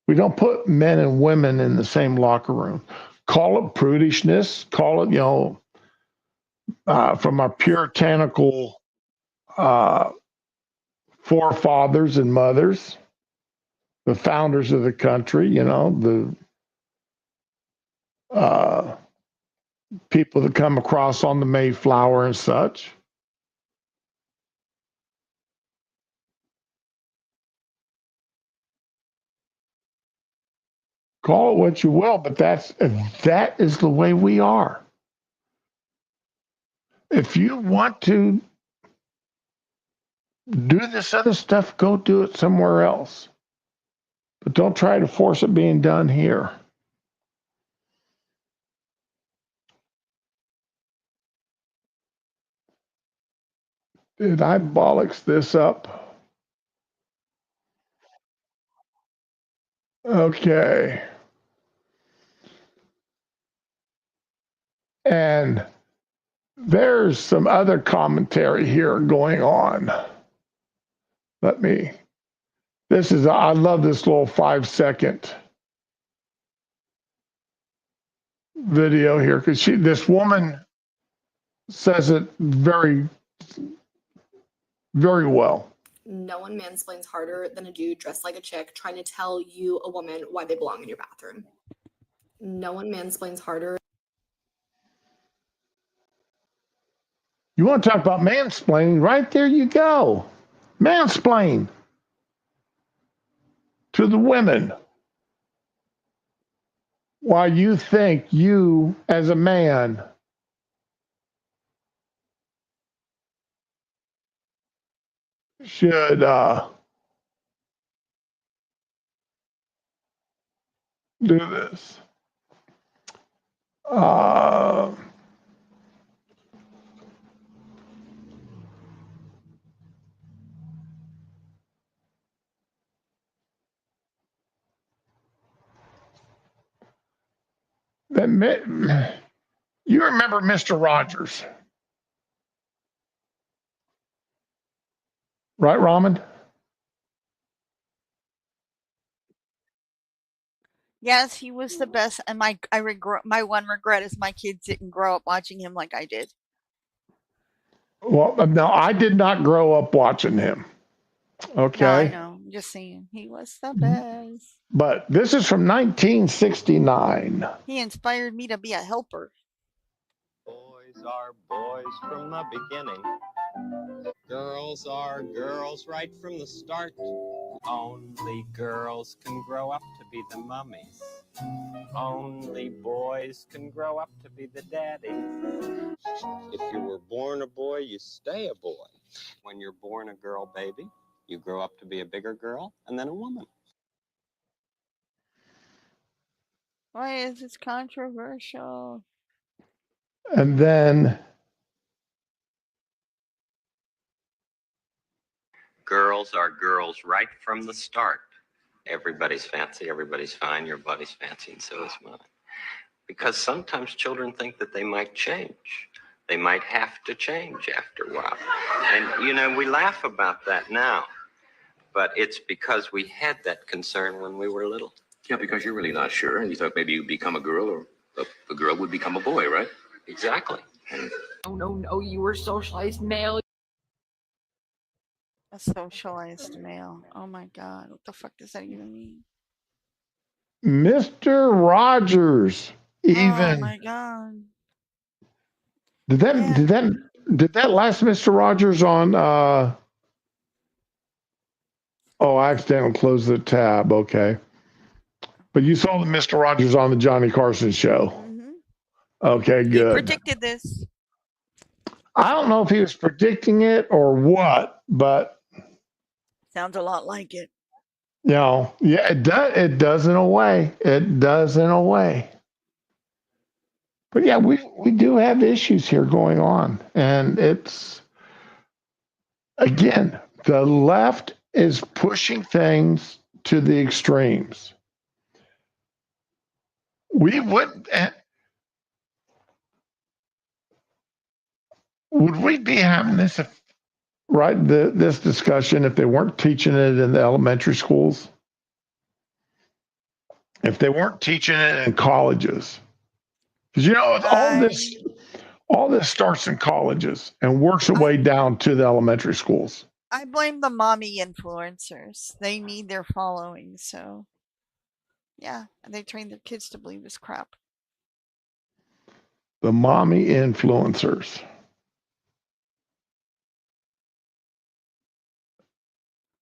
[SPEAKER 1] We don't put men and women in the same locker room. Call it prudishness, call it, from our puritanical forefathers and mothers, the founders of the country, the people that come across on the Mayflower and such. Call it what you will, but that is the way we are. If you want to do this other stuff, go do it somewhere else. But don't try to force it being done here. Did I bollocks this up? Okay. And there's some other commentary here going on. I love this little 5-second video here because this woman says it very, very well.
[SPEAKER 6] No one mansplains harder than a dude dressed like a chick trying to tell you, a woman, why they belong in your bathroom. No one mansplains harder.
[SPEAKER 1] You want to talk about mansplaining? Right there you go. Mansplain to the women why you think you, as a man, should do this. You remember Mr. Rogers, right, Raman?
[SPEAKER 2] Yes, he was the best, and my one regret is my kids didn't grow up watching him like I did.
[SPEAKER 1] Well, no, I did not grow up watching him. Okay.
[SPEAKER 2] No, I know. Just saying, he was the best.
[SPEAKER 1] But this is from 1969.
[SPEAKER 2] He inspired me to be a helper.
[SPEAKER 7] Boys are boys from the beginning. Girls are girls right from the start. Only girls can grow up to be the mummies. Only boys can grow up to be the daddies. If you were born a boy, you stay a boy. When you're born a girl baby, you grow up to be a bigger girl and then a woman.
[SPEAKER 2] Why is this controversial?
[SPEAKER 1] And then
[SPEAKER 7] Girls are girls right from the start. Everybody's fancy, everybody's fine, your body's fancy, and so is mine. Because sometimes children think that they might change. They might have to change after a while. And, you know, we laugh about that now, but it's because we had that concern when we were little.
[SPEAKER 8] Yeah, because you're really not sure, and you thought maybe you'd become a girl, or a girl would become a boy, right?
[SPEAKER 7] Exactly.
[SPEAKER 9] Oh, no, you were socialized male.
[SPEAKER 2] A socialized male. Oh my god, what the fuck does that even mean?
[SPEAKER 1] Mr. Rogers
[SPEAKER 2] Oh
[SPEAKER 1] even
[SPEAKER 2] my god.
[SPEAKER 1] did that last Mr. Rogers on I accidentally closed the tab. Okay. But you saw the Mr. Rogers on the Johnny Carson show.
[SPEAKER 2] Mm-hmm.
[SPEAKER 1] Okay,
[SPEAKER 2] He
[SPEAKER 1] good.
[SPEAKER 2] predicted this.
[SPEAKER 1] I don't know if he was predicting it or what, but
[SPEAKER 2] Sounds a lot like it.
[SPEAKER 1] you know, yeah, it does in a way. It does in a way. But yeah, we do have issues here going on. And it's, again, the left is pushing things to the extremes. We would we be having this, this discussion if they weren't teaching it in the elementary schools? If they weren't teaching it in colleges? Because, you know, all this starts in colleges and works its way down to the elementary schools.
[SPEAKER 2] I blame the mommy influencers. They need their following, so yeah, and they train their kids to believe this crap.
[SPEAKER 1] The mommy influencers.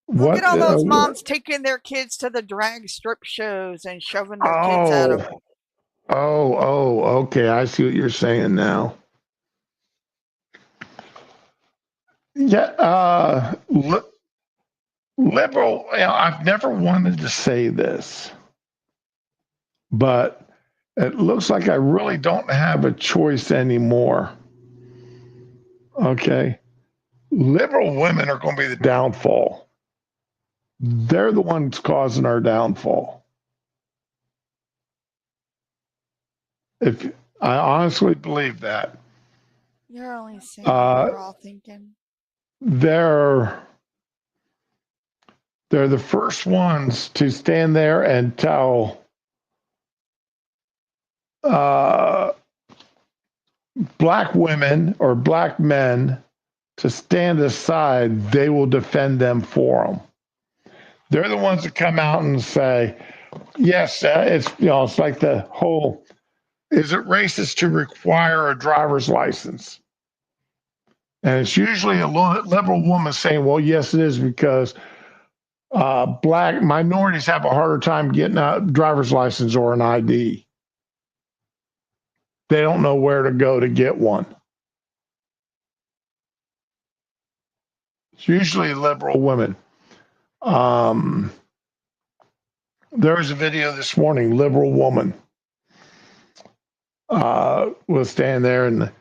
[SPEAKER 2] Look at all those moms taking their kids to the drag strip shows and shoving their kids at them.
[SPEAKER 1] Okay. I see what you're saying now. Yeah, liberal. You know, I've never wanted to say this, but it looks like I really don't have a choice anymore. Okay. Liberal women are going to be the downfall. They're the ones causing our downfall. If I honestly believe that.
[SPEAKER 2] You're only saying what we're all thinking.
[SPEAKER 1] They're the first ones to stand there and tell black women or black men to stand aside. They will defend them for them. They're the ones that come out and say, yes, it's, you know, it's like the whole, is it racist to require a driver's license? And it's usually a liberal woman saying, well, yes, it is, because black minorities have a harder time getting a driver's license or an ID. They don't know where to go to get one. It's usually liberal women. There was a video this morning, liberal woman was standing there, and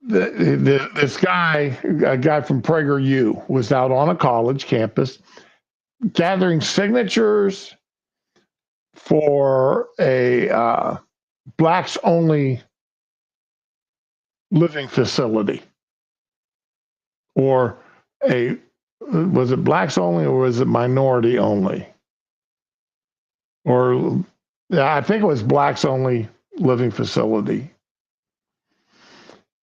[SPEAKER 1] this guy, a guy from PragerU, was out on a college campus gathering signatures for a blacks only living facility, or was it blacks only or was it minority only? Or yeah, I think it was blacks only living facility.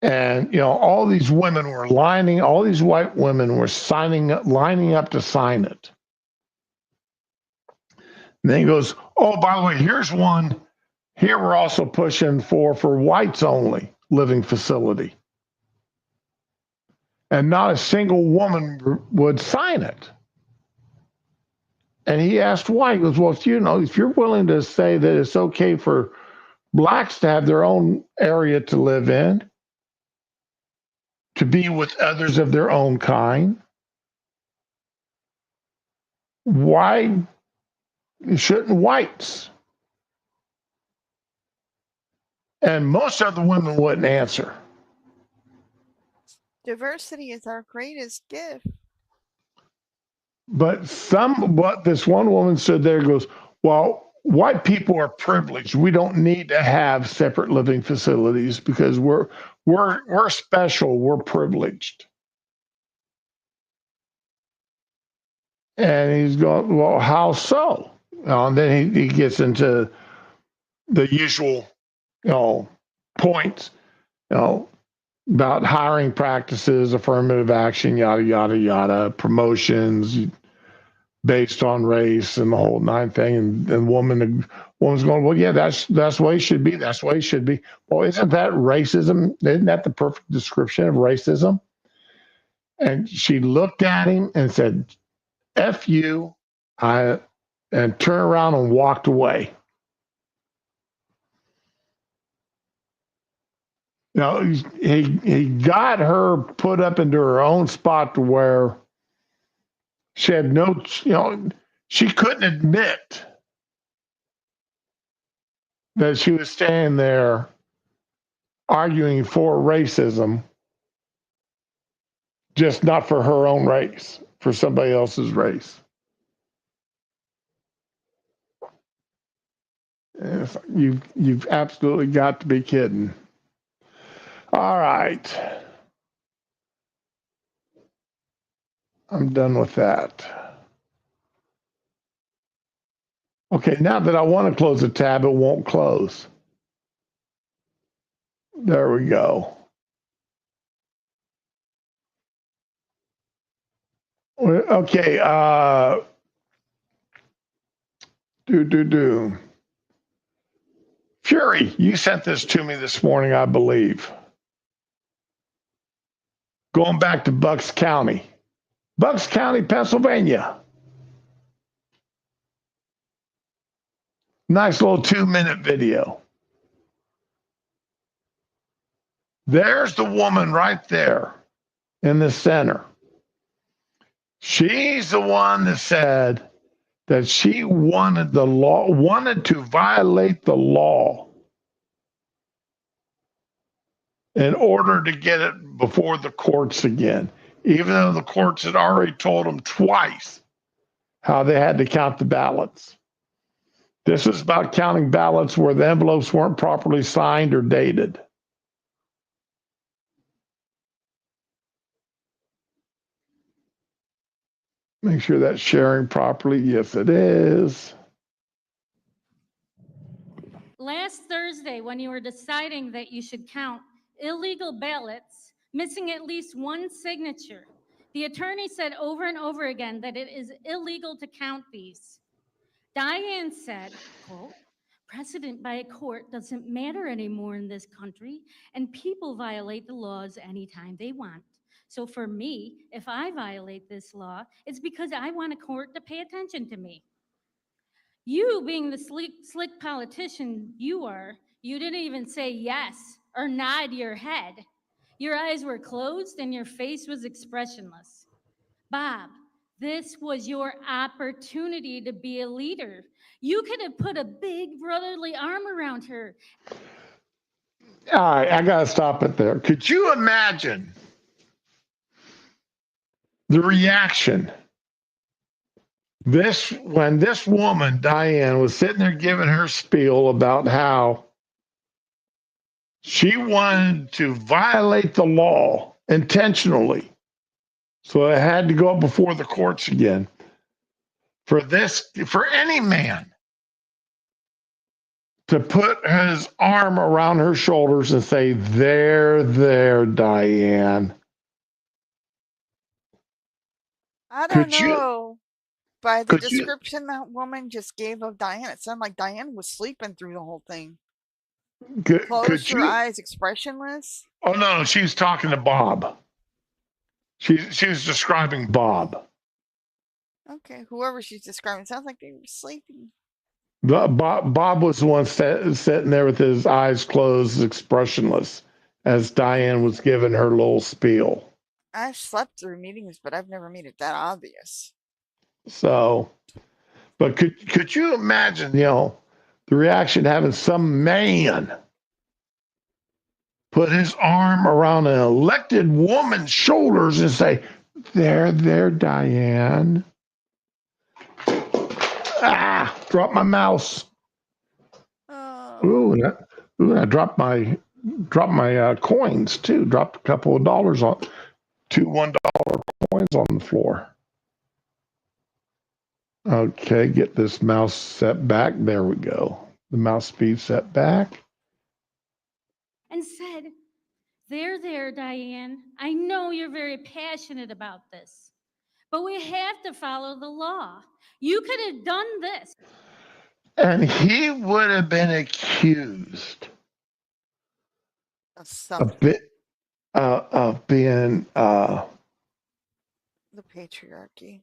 [SPEAKER 1] And, you know, all these women were all these white women were lining up to sign it. And then he goes, oh, by the way, here's one. Here we're also pushing for whites only living facility. And not a single woman would sign it. And he asked why. He goes, well, if you're willing to say that it's okay for blacks to have their own area to live in, to be with others of their own kind, why shouldn't whites? And most of the women wouldn't answer.
[SPEAKER 2] Diversity is our greatest gift.
[SPEAKER 1] But what this one woman said there goes, well, white people are privileged. We don't need to have separate living facilities because we're special. We're privileged. And he's going, well, how so? And then he gets into the usual, points, about hiring practices, affirmative action, yada, yada, yada, promotions based on race and the whole nine thing. And woman's going, well, yeah, that's the way it should be. That's the way it should be. Well, isn't that racism? Isn't that the perfect description of racism? And she looked at him and said, F you, and turned around and walked away. He got her put up into her own spot to where she had she couldn't admit that she was standing there arguing for racism, just not for her own race, for somebody else's race. You've absolutely got to be kidding. All right. I'm done with that. Okay, now that I want to close the tab, it won't close. There we go. Okay, Fury, you sent this to me this morning, I believe. Going back to Bucks County, Pennsylvania. Nice little 2-minute video. There's the woman right there in the center. She's the one that said that she wanted to violate the law in order to get it before the courts again, even though the courts had already told them twice how they had to count the ballots. This is about counting ballots where the envelopes weren't properly signed or dated. Make sure that's sharing properly. Yes, it is.
[SPEAKER 10] Last Thursday, when you were deciding that you should count illegal ballots missing at least one signature, the attorney said over and over again that it is illegal to count these. Diane said, quote, precedent by a court doesn't matter anymore in this country, and people violate the laws anytime they want. So for me, if I violate this law, it's because I want a court to pay attention to me. You, being the slick politician you are, you didn't even say yes or nod your head. Your eyes were closed and your face was expressionless. Bob, this was your opportunity to be a leader. You could have put a big brotherly arm around her.
[SPEAKER 1] All right, I got to stop it there. Could you imagine the reaction when this woman, Diane, was sitting there giving her spiel about how she wanted to violate the law intentionally, so it had to go up before the courts again. For any man to put his arm around her shoulders and say, there, Diane.
[SPEAKER 2] I don't know. By the
[SPEAKER 1] Could you?
[SPEAKER 2] description that woman just gave of Diane, it sounded like Diane was sleeping through the whole thing.
[SPEAKER 1] Could
[SPEAKER 2] Closed her
[SPEAKER 1] you?
[SPEAKER 2] eyes, expressionless.
[SPEAKER 1] Oh no, she was talking to Bob. She was describing Bob.
[SPEAKER 2] Okay, whoever she's describing, sounds like they were sleeping.
[SPEAKER 1] Bob was the one sitting there with his eyes closed, expressionless, as Diane was giving her little spiel.
[SPEAKER 2] I've slept through meetings, but I've never made it that obvious.
[SPEAKER 1] So, but could you imagine, the reaction having some man put his arm around an elected woman's shoulders and say, there, Diane. Ah, drop my mouse. Ooh, I dropped my coins too. Dropped a couple of dollars on 2 $1 coins on the floor. Okay, get this mouse set back. There we go. The mouse speed set back.
[SPEAKER 10] And said, there, Diane. I know you're very passionate about this, but we have to follow the law. You could have done this.
[SPEAKER 1] And he would have been accused of being,
[SPEAKER 2] the patriarchy.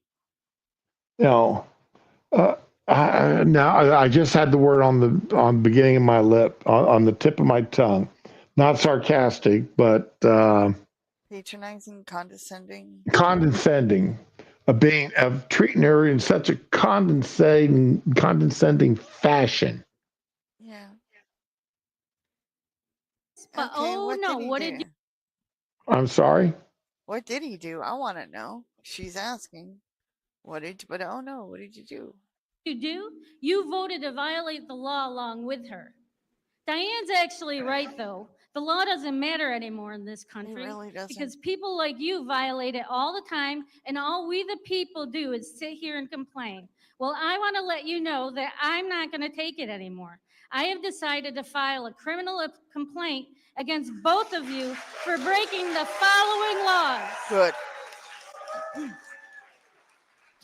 [SPEAKER 1] I just had the word on the beginning of my lip, on the tip of my tongue. Not sarcastic, but
[SPEAKER 2] Patronizing, condescending.
[SPEAKER 1] Condescending. Of treating her in such a condescending fashion.
[SPEAKER 2] Yeah.
[SPEAKER 10] But what did you?
[SPEAKER 1] I'm sorry.
[SPEAKER 2] What did he do? I want to know. She's asking. What did you do?
[SPEAKER 10] You voted to violate the law along with her. Diane's actually right, though. The law doesn't matter anymore in this country.
[SPEAKER 2] It really doesn't.
[SPEAKER 10] Because people like you violate it all the time, and all we the people do is sit here and complain. Well, I want to let you know that I'm not going to take it anymore. I have decided to file a criminal complaint against both of you for breaking the following laws.
[SPEAKER 2] Good.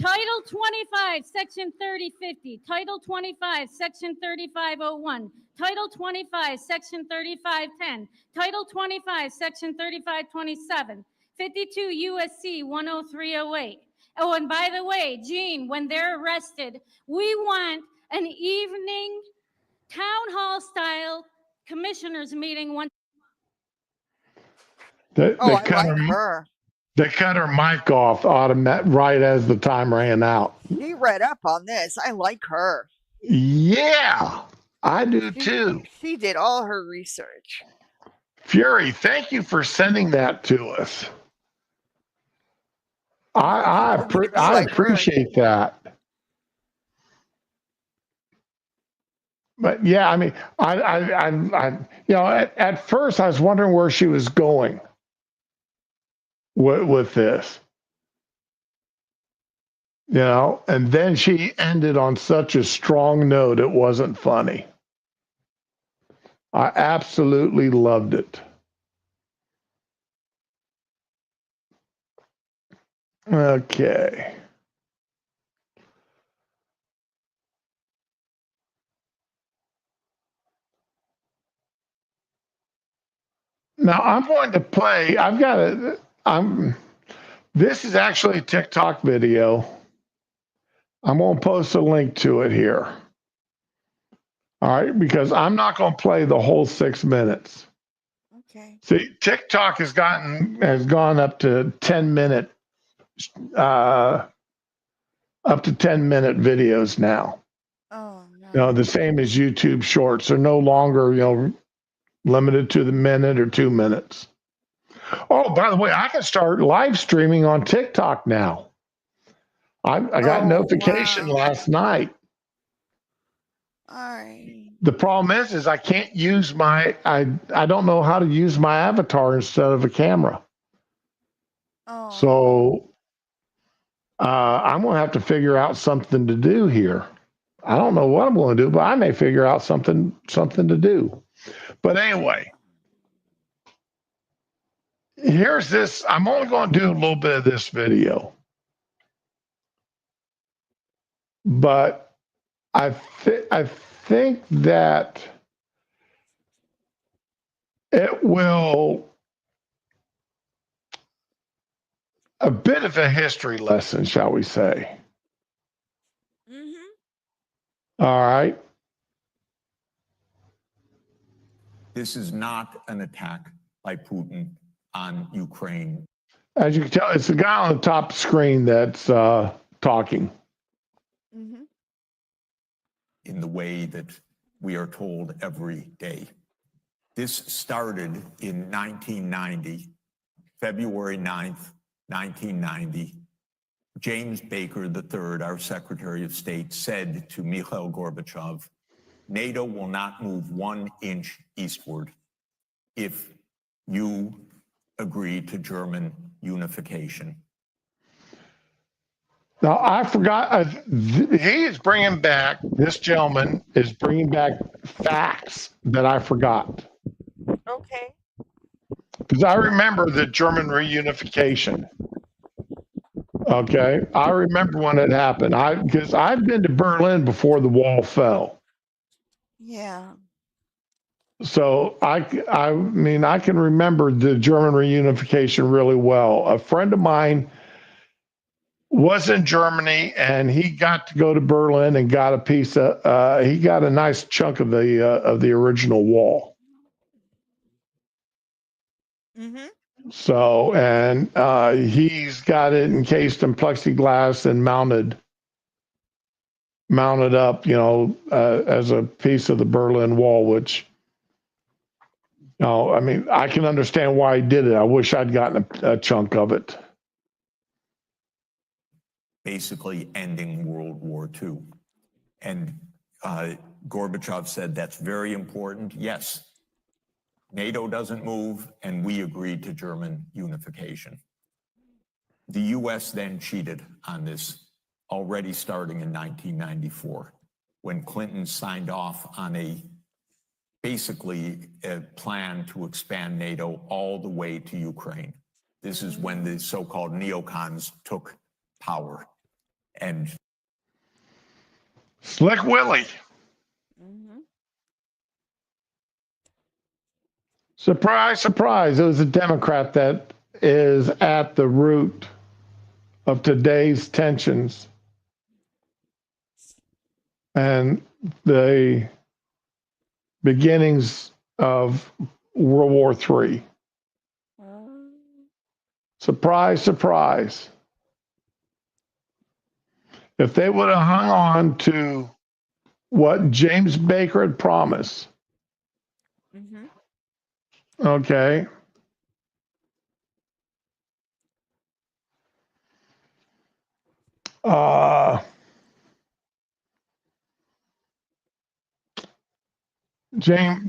[SPEAKER 10] Title 25, Section 3050, Title 25, Section 3501, Title 25, Section 3510, Title 25, Section 3527, 52 USC 10308. Oh, and by the way, Gene, when they're arrested, we want an evening town hall style commissioners meeting.
[SPEAKER 1] I like her. They cut her mic off right as the time ran out.
[SPEAKER 2] He read up on this. I like her.
[SPEAKER 1] Yeah, I do too.
[SPEAKER 2] She did all her research.
[SPEAKER 1] Fury, thank you for sending that to us. I appreciate that. But yeah, I mean, at first I was wondering where she was going with this, and then she ended on such a strong note, it wasn't funny. I absolutely loved it. Okay. Now I'm going to play, this is actually a TikTok video. I'm going to post a link to it here. All right, because I'm not going to play the whole 6 minutes.
[SPEAKER 2] Okay.
[SPEAKER 1] See, TikTok has gone up to 10-minute videos now.
[SPEAKER 2] Oh no.
[SPEAKER 1] The same as YouTube Shorts. They're no longer, limited to the minute or 2 minutes. Oh, by the way, I can start live streaming on TikTok now. I got notification last night.
[SPEAKER 2] All right.
[SPEAKER 1] The problem is I can't use I don't know how to use my avatar instead of a camera.
[SPEAKER 2] Oh.
[SPEAKER 1] So I'm going to have to figure out something to do here. I don't know what I'm going to do, but I may figure out something to do. But anyway, here's this. I'm only going to do a little bit of this video. but I think that it will a bit of a history lesson, shall we say? All right.
[SPEAKER 11] This is not an attack by Putin on Ukraine.
[SPEAKER 1] As you can tell, it's the guy on the top screen that's talking.
[SPEAKER 11] In the way that we are told every day. This started in 1990, February 9th, 1990. James Baker III, our Secretary of State, said to Mikhail Gorbachev, NATO will not move 1 inch eastward if you agree to German unification.
[SPEAKER 1] Now, I forgot, this gentleman is bringing back facts that I forgot.
[SPEAKER 2] Okay.
[SPEAKER 1] Because I remember the German reunification. Okay. I remember when it happened. Because I've been to Berlin before the wall fell.
[SPEAKER 2] Yeah.
[SPEAKER 1] So I mean, I can remember the German reunification really well. A friend of mine was in Germany, and he got to go to Berlin and got a piece of. He got a nice chunk of the original wall. So, and he's got it encased in plexiglass and mounted up, as a piece of the Berlin Wall. Which, I mean, I can understand why he did it. I wish I'd gotten a chunk of it.
[SPEAKER 11] Basically ending World War II. And Gorbachev said that's very important. Yes, NATO doesn't move, and we agreed to German unification. The US then cheated on this, already starting in 1994, when Clinton signed off on basically a plan to expand NATO all the way to Ukraine. This is when the so-called neocons took power. And
[SPEAKER 1] Slick Willie. Surprise, surprise. It was a Democrat that is at the root of today's tensions and the beginnings of World War III. Surprise, surprise. If they would have hung on to what James Baker had promised, okay,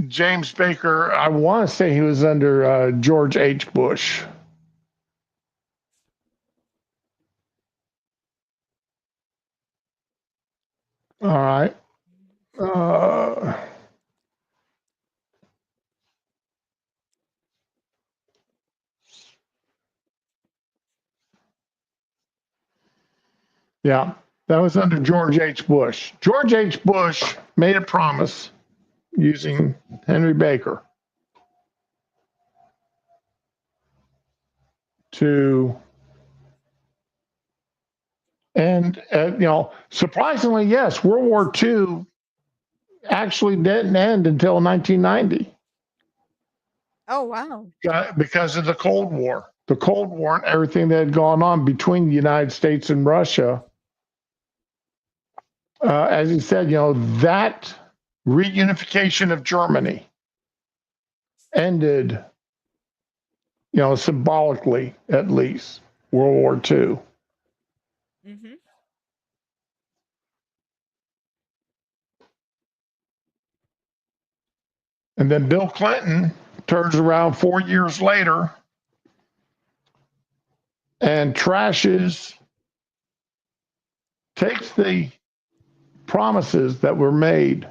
[SPEAKER 1] James Baker, I want to say he was under George H. Bush. All right. Yeah, that was under George H. Bush. George H. Bush made a promise using Henry Baker to end, surprisingly, yes, World War II actually didn't end until 1990.
[SPEAKER 2] Oh, wow.
[SPEAKER 1] Because of the Cold War. The Cold War and everything that had gone on between the United States and Russia. As he said, that reunification of Germany ended, symbolically at least, World War II. And then Bill Clinton turns around 4 years later and takes the promises that were made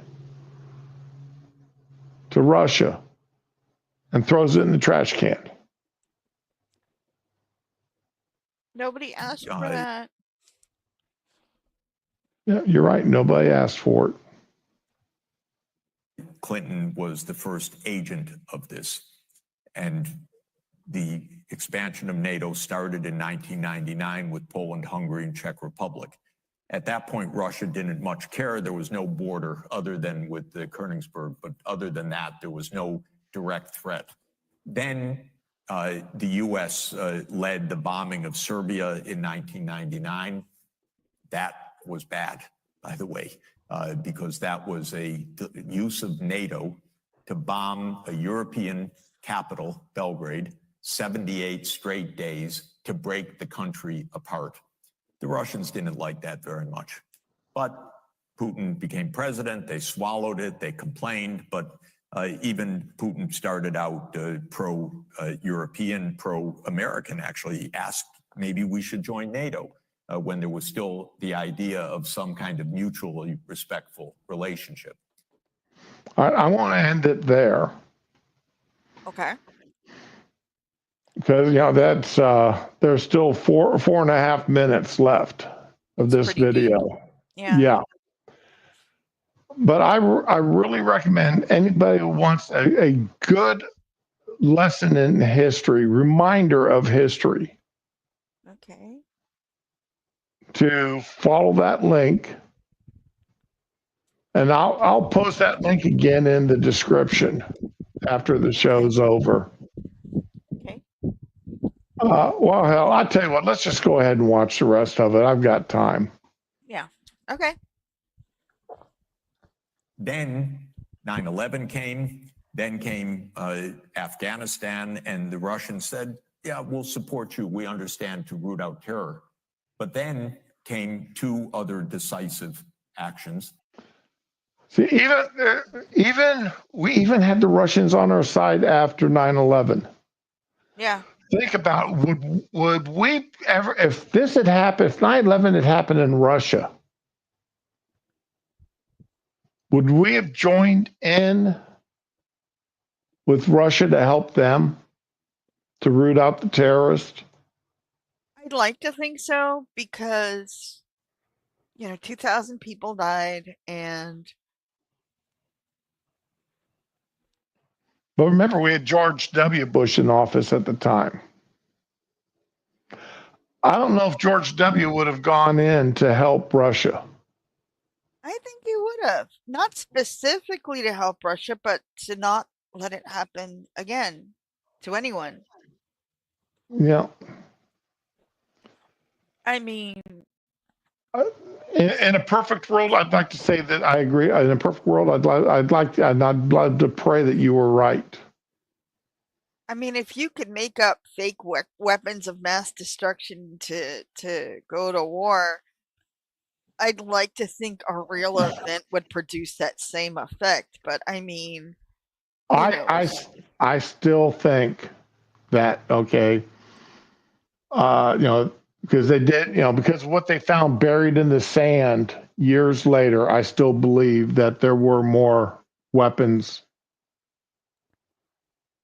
[SPEAKER 1] to Russia and throws it in the trash can.
[SPEAKER 2] Nobody asked for that.
[SPEAKER 1] Yeah, you're right. Nobody asked for it.
[SPEAKER 11] Clinton was the first agent of this. And the expansion of NATO started in 1999 with Poland, Hungary, and Czech Republic. At that point, Russia didn't much care. There was no border other than with the Königsberg, but other than that, there was no direct threat. Then the U.S. led the bombing of Serbia in 1999. That was bad, by the way, because that was a use of NATO to bomb a European capital, Belgrade, 78 straight days to break the country apart. The Russians didn't like that very much. But Putin became president, they swallowed it, they complained, but even Putin started out pro-European, pro-American, actually. He asked maybe we should join NATO when there was still the idea of some kind of mutually respectful relationship.
[SPEAKER 1] I want to end it there.
[SPEAKER 2] Okay.
[SPEAKER 1] Because, that's, there's still four and a half minutes left of this video.
[SPEAKER 2] Deep. Yeah.
[SPEAKER 1] Yeah. But I really recommend anybody who wants a good lesson in history, reminder of history,
[SPEAKER 2] Okay.
[SPEAKER 1] to follow that link. And I'll post that link again in the description after the show's over.
[SPEAKER 2] Okay.
[SPEAKER 1] Well, hell, I tell you what, let's just go ahead and watch the rest of it. I've got time.
[SPEAKER 2] Yeah. Okay.
[SPEAKER 11] Then 9/11 came, then came Afghanistan, and the Russians said, yeah, we'll support you. We understand to root out terror. But then came two other decisive actions.
[SPEAKER 1] See, we even had the Russians on our side after 9/11.
[SPEAKER 2] Yeah.
[SPEAKER 1] Think about, would we ever, if this had happened, if 9/11 had happened in Russia, would we have joined in with Russia to help them to root out the terrorists?
[SPEAKER 2] I'd like to think so because, 2,000 people died
[SPEAKER 1] But remember, we had George W. Bush in office at the time. I don't know if George W. would have gone in to help Russia.
[SPEAKER 2] I think he would have. Not specifically to help Russia, but to not let it happen again to anyone.
[SPEAKER 1] Yeah.
[SPEAKER 2] I mean,
[SPEAKER 1] in a perfect world, I'd like to say that I agree. In a perfect world, I'd love to pray that you were right.
[SPEAKER 2] I mean, if you could make up fake weapons of mass destruction to go to war, I'd like to think a real event would produce that same effect. But I mean,
[SPEAKER 1] I still think that, okay, because they did, because of what they found buried in the sand years later, I still believe that there were more weapons.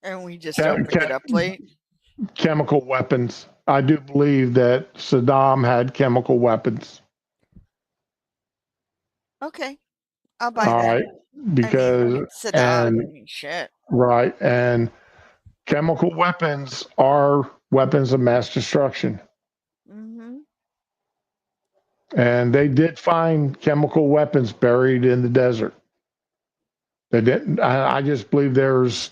[SPEAKER 2] And we just opened it up late.
[SPEAKER 1] Chemical weapons. I do believe that Saddam had chemical weapons.
[SPEAKER 2] Okay. I'll buy
[SPEAKER 1] All
[SPEAKER 2] that.
[SPEAKER 1] right. Because,
[SPEAKER 2] Saddam, shit.
[SPEAKER 1] Right. And chemical weapons are weapons of mass destruction.
[SPEAKER 2] Mm-hmm.
[SPEAKER 1] And they did find chemical weapons buried in the desert. They didn't. I just believe there's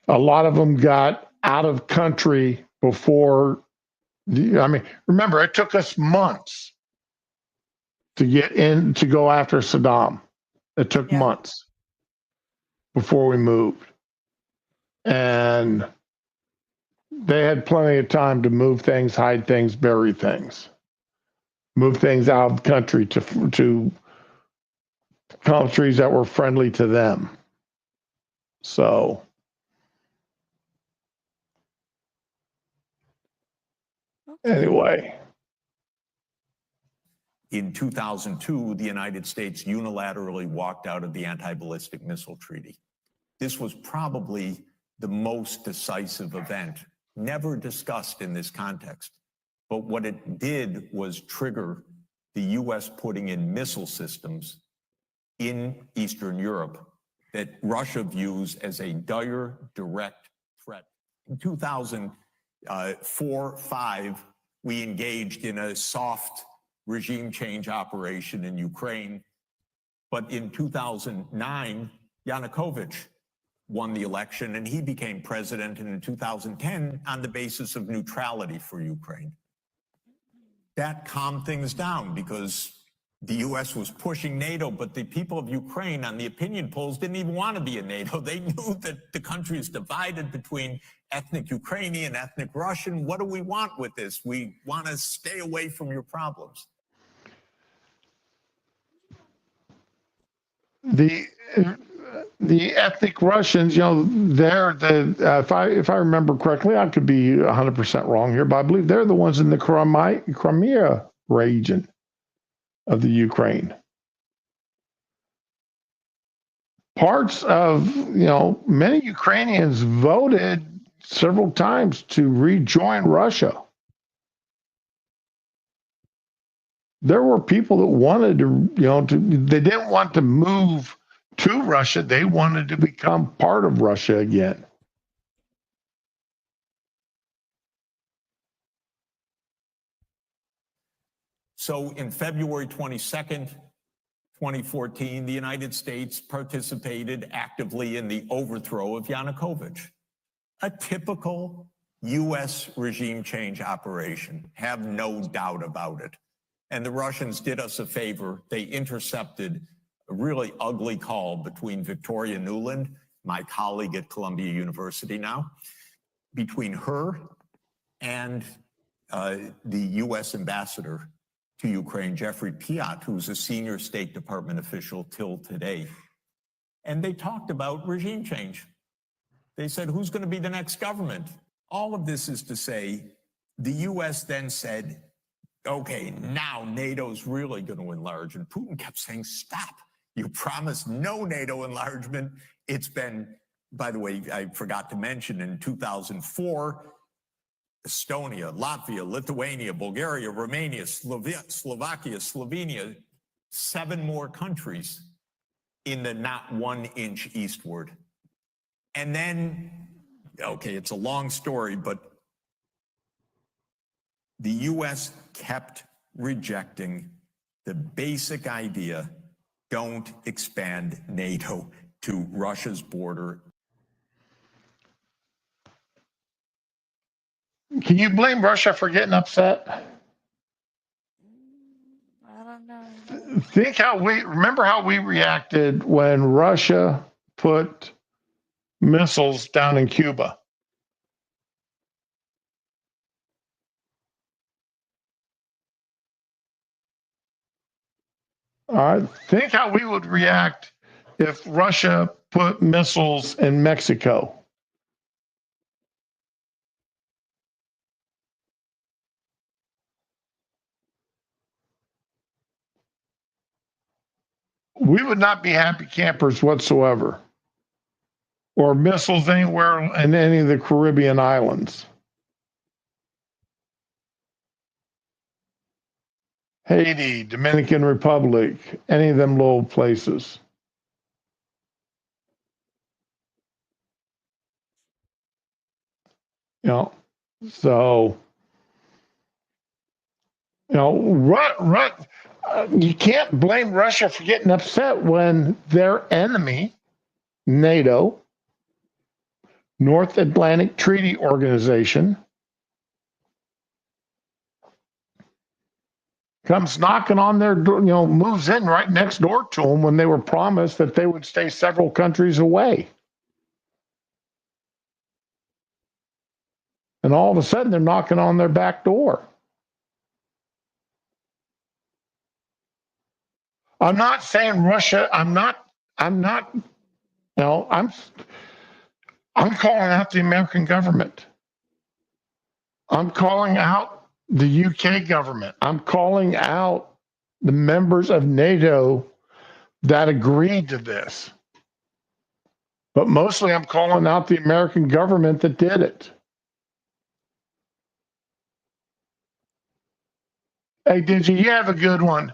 [SPEAKER 1] a lot of them got out of country before. Remember, it took us months to get in to go after Saddam. It took months before we moved. And they had plenty of time to move things, hide things, bury things, move things out of the country to countries that were friendly to them. So, anyway.
[SPEAKER 11] In 2002, the United States unilaterally walked out of the Anti-Ballistic Missile Treaty. This was probably the most decisive event, never discussed in this context. But what it did was trigger the U.S. putting in missile systems in Eastern Europe that Russia views as a dire, direct threat. In 2004-5, we engaged in a soft regime change operation in Ukraine. But in 2009, Yanukovych won the election and he became president, and in 2010 on the basis of neutrality for Ukraine. That calmed things down because the U.S. was pushing NATO, but the people of Ukraine on the opinion polls didn't even want to be in NATO. They knew that the country is divided between ethnic Ukrainian, ethnic Russian. What do we want with this? We want to stay away from your problems.
[SPEAKER 1] The ethnic Russians, they're if I remember correctly, I could be 100% wrong here, but I believe they're the ones in the Crimea region of the Ukraine. Parts of, many Ukrainians voted several times to rejoin Russia. There were people that wanted to, they didn't want to move to Russia. They wanted to become part of Russia again.
[SPEAKER 11] So in February 22nd, 2014, the United States participated actively in the overthrow of Yanukovych. A typical U.S. regime change operation, have no doubt about it. And the Russians did us a favor. They intercepted a really ugly call between Victoria Nuland, my colleague at Columbia University now, between her and the U.S. ambassador to Ukraine, Jeffrey Piot, who's a senior State Department official till today. And they talked about regime change. They said, who's going to be the next government? All of this is to say, the U.S. then said, okay, now NATO's really going to enlarge. And Putin kept saying, stop. You promised no NATO enlargement. It's been, by the way, I forgot to mention, in 2004, Estonia, Latvia, Lithuania, Bulgaria, Romania, Slovakia, Slovenia, 7 more countries in the not 1 inch eastward. And then, okay, it's a long story, but the U.S. kept rejecting the basic idea, don't expand NATO to Russia's border.
[SPEAKER 1] Can you blame Russia for getting upset?
[SPEAKER 2] I don't know.
[SPEAKER 1] Remember how we reacted when Russia put missiles down in Cuba? All right. Think how we would react if Russia put missiles in Mexico. We would not be happy campers whatsoever. Or missiles anywhere in any of the Caribbean islands. Haiti, Dominican Republic, any of them little places. So, you can't blame Russia for getting upset when their enemy, NATO, North Atlantic Treaty Organization, comes knocking on their door, moves in right next door to them when they were promised that they would stay several countries away. And all of a sudden, they're knocking on their back door. I'm not saying Russia, I'm calling out the American government. I'm calling out the UK government. I'm calling out the members of NATO that agreed to this. But mostly I'm calling out the American government that did it. Hey, Digi, you have a good one.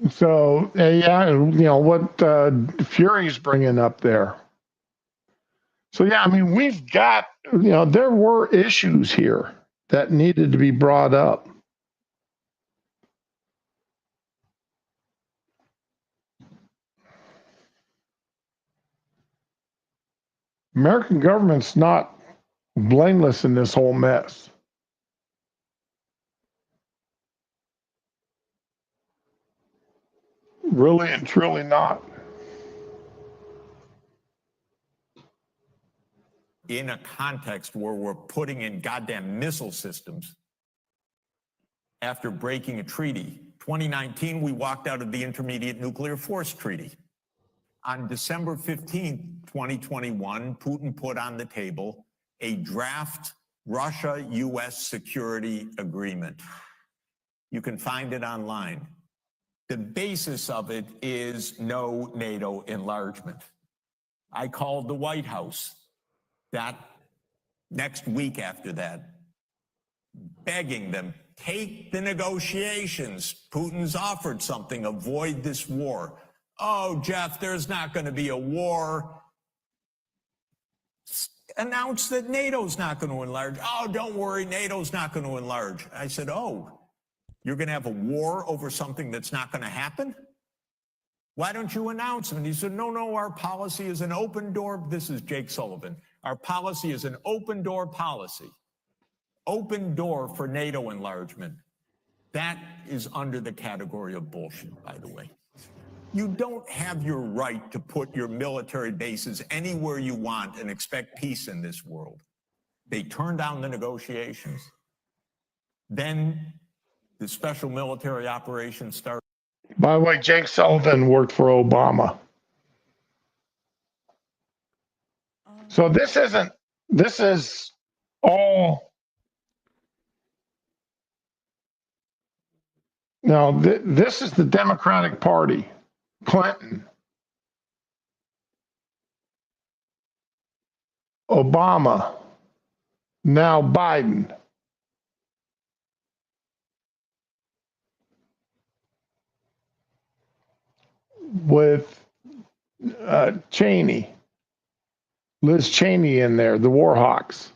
[SPEAKER 1] So, yeah, what Fury's bringing up there. So, yeah, I mean, we've got, there were issues here that needed to be brought up. American government's not blameless in this whole mess. Really and truly not.
[SPEAKER 11] In a context where we're putting in goddamn missile systems after breaking a treaty. 2019, we walked out of the Intermediate Nuclear Force Treaty. On December 15, 2021, Putin put on the table a draft Russia-US security agreement. You can find it online. The basis of it is no NATO enlargement. I called the White House that next week after that, begging them, take the negotiations. Putin's offered something, avoid this war. Oh, Jeff, there's not going to be a war. Announce that NATO's not going to enlarge. Oh, don't worry, NATO's not going to enlarge. I said, oh, you're going to have a war over something that's not going to happen? Why don't you announce it? And he said, no, our policy is an open door. This is Jake Sullivan. Our policy is an open door policy. Open door for NATO enlargement. That is under the category of bullshit, by the way. You don't have your right to put your military bases anywhere you want and expect peace in this world. They turned down the negotiations. Then the special military operation started.
[SPEAKER 1] By the way, Jake Sullivan worked for Obama. So this is all. Now, this is the Democratic Party. Clinton, Obama, now Biden. With Cheney, Liz Cheney in there, the Warhawks.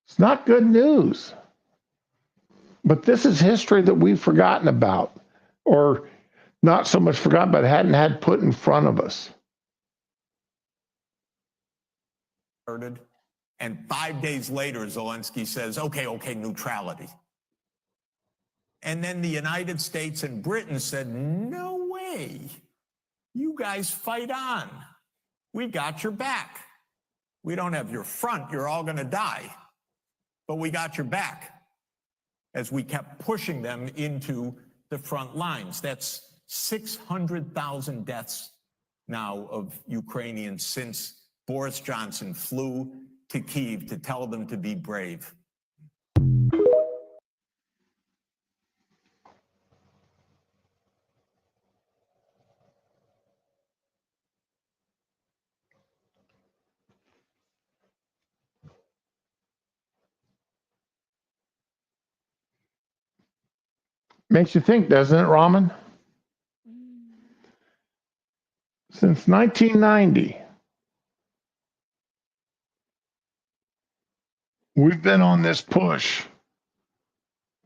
[SPEAKER 1] It's not good news. But this is history that we've forgotten about, or not so much forgotten, but hadn't had put in front of us.
[SPEAKER 11] And 5 days later, Zelensky says, okay, neutrality. And then the United States and Britain said, no way. You guys fight on. We got your back. We don't have your front. You're all going to die. But we got your back as we kept pushing them into the front lines. That's 600,000 deaths now of Ukrainians since Boris Johnson flew to Kyiv to tell them to be brave.
[SPEAKER 1] Makes you think, doesn't it, Raman? Since 1990, we've been on this push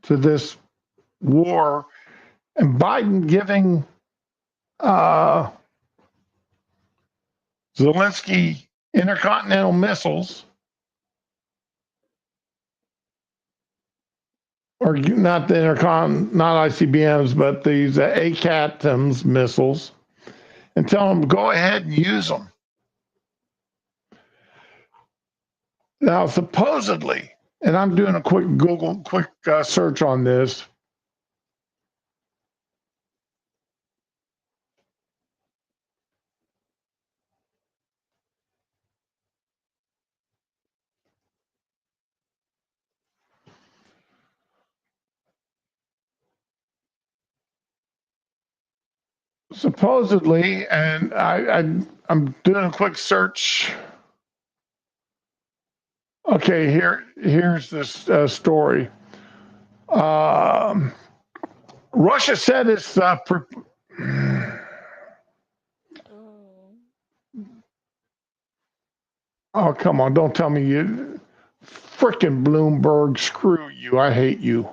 [SPEAKER 1] to this war, and Biden giving Zelensky intercontinental missiles, or not the not ICBMs, but these ATACMS missiles, and tell them go ahead and use them. Now, supposedly, and I'm doing a quick Google search on this. supposedly, and I'm doing a quick search. Okay, here's this story. Russia said it's oh, come on, don't tell me you frickin' Bloomberg, screw you. I hate you.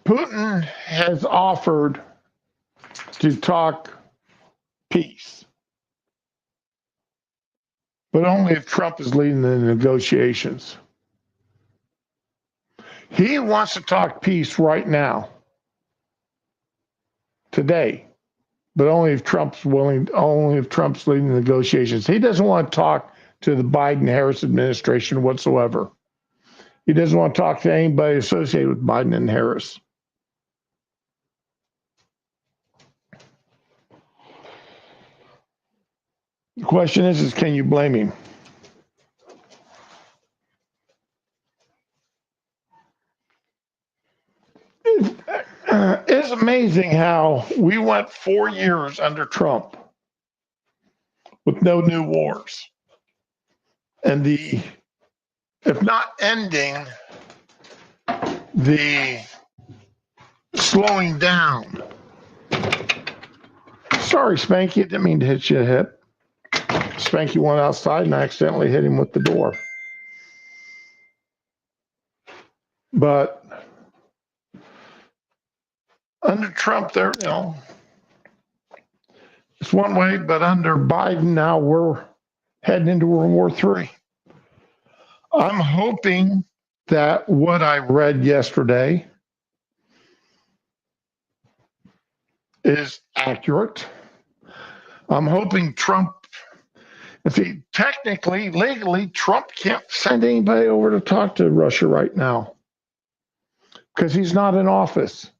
[SPEAKER 1] Putin has offered to talk peace, but only if Trump is leading the negotiations. He wants to talk peace right now, today, but only if Trump's willing, only if Trump's leading the negotiations. He doesn't want to talk to the Biden-Harris administration whatsoever. He doesn't want to talk to anybody associated with Biden and Harris. The question is can you blame him? It's amazing how we went 4 years under Trump with no new wars. And if not ending, the slowing down. Sorry, Spanky, I didn't mean to hit you a hip. Spanky went outside and I accidentally hit him with the door. But under Trump, there, it's one way, but under Biden now we're heading into World War III. I'm hoping that what I read yesterday is accurate. I'm hoping Trump, if he technically, legally, Trump can't send anybody over to talk to Russia right now because he's not in office.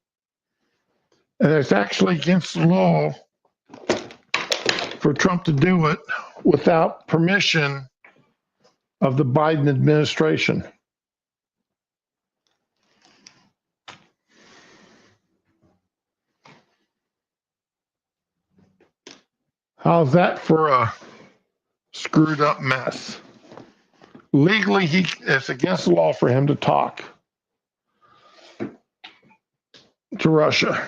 [SPEAKER 1] And it's actually against the law for Trump to do it without permission of the Biden administration. How's that for a screwed up mess? Legally, it's against the law for him to talk to Russia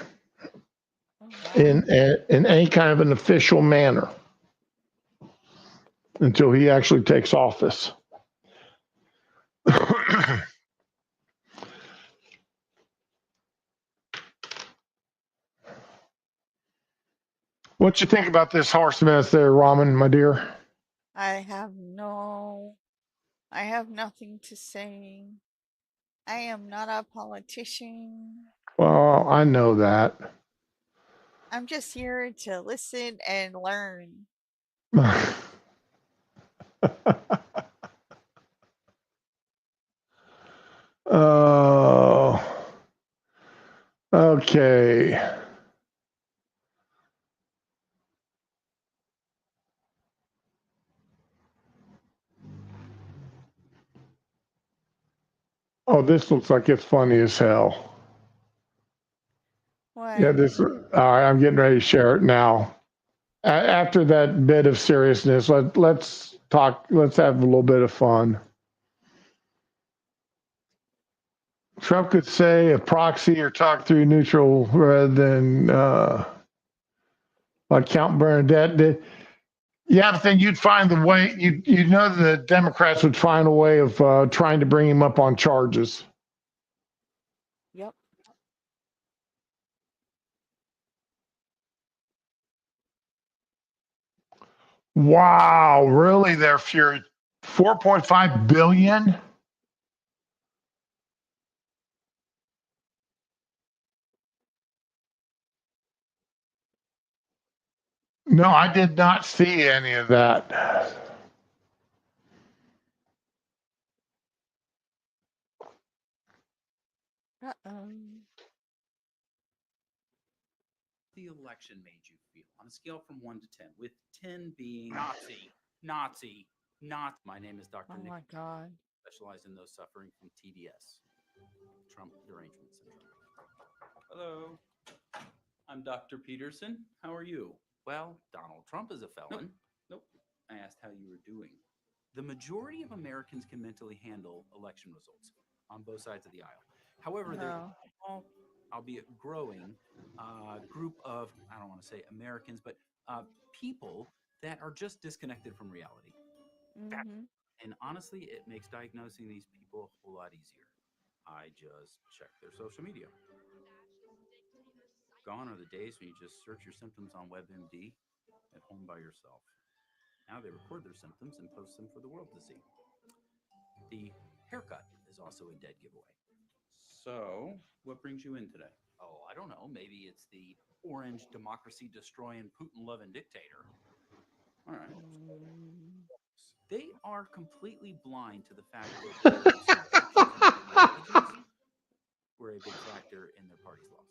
[SPEAKER 1] in any kind of an official manner until he actually takes office. What you think about this horse mess there, Raman, my dear?
[SPEAKER 2] I have nothing to say. I am not a politician.
[SPEAKER 1] Well, I know that.
[SPEAKER 2] I'm just here to listen and learn.
[SPEAKER 1] Oh, okay. Oh, this looks like it's funny as hell.
[SPEAKER 2] What?
[SPEAKER 1] Yeah, I'm getting ready to share it now. After that bit of seriousness, let's talk. Let's have a little bit of fun. Trump could say a proxy or talk through neutral rather than like Count Bernadette did. Yeah, but then you'd find the way. You know the Democrats would find a way of trying to bring him up on charges.
[SPEAKER 2] Yep.
[SPEAKER 1] Wow, really? They're furious. 4.5 billion. No, I did not see any of that.
[SPEAKER 2] Uh-oh.
[SPEAKER 12] the election made you feel on a scale from 1 to 10, with 10 being Nazi. My name is Dr.
[SPEAKER 2] Oh
[SPEAKER 12] Nick.
[SPEAKER 2] my God.
[SPEAKER 12] Specialize in those suffering from TDS, Trump Derangement Syndrome. Hello, I'm Dr. Peterson. How are you? Well, Donald Trump is a felon. Nope. I asked how you were doing. The majority of Americans can mentally handle election results on both sides of the aisle. However, there's a small, albeit growing, group of, I don't want to say Americans, but people that are just disconnected from reality. And honestly, it makes diagnosing these people a whole lot easier. I just check their social media. Gone are the days when you just search your symptoms on WebMD at home by yourself. Now they record their symptoms and post them for the world to see. The haircut is also a dead giveaway. So, what brings you in today? Oh, I don't know. Maybe it's the orange democracy destroying Putin loving dictator. All right. They are completely blind to the fact that were a big factor in their party's loss.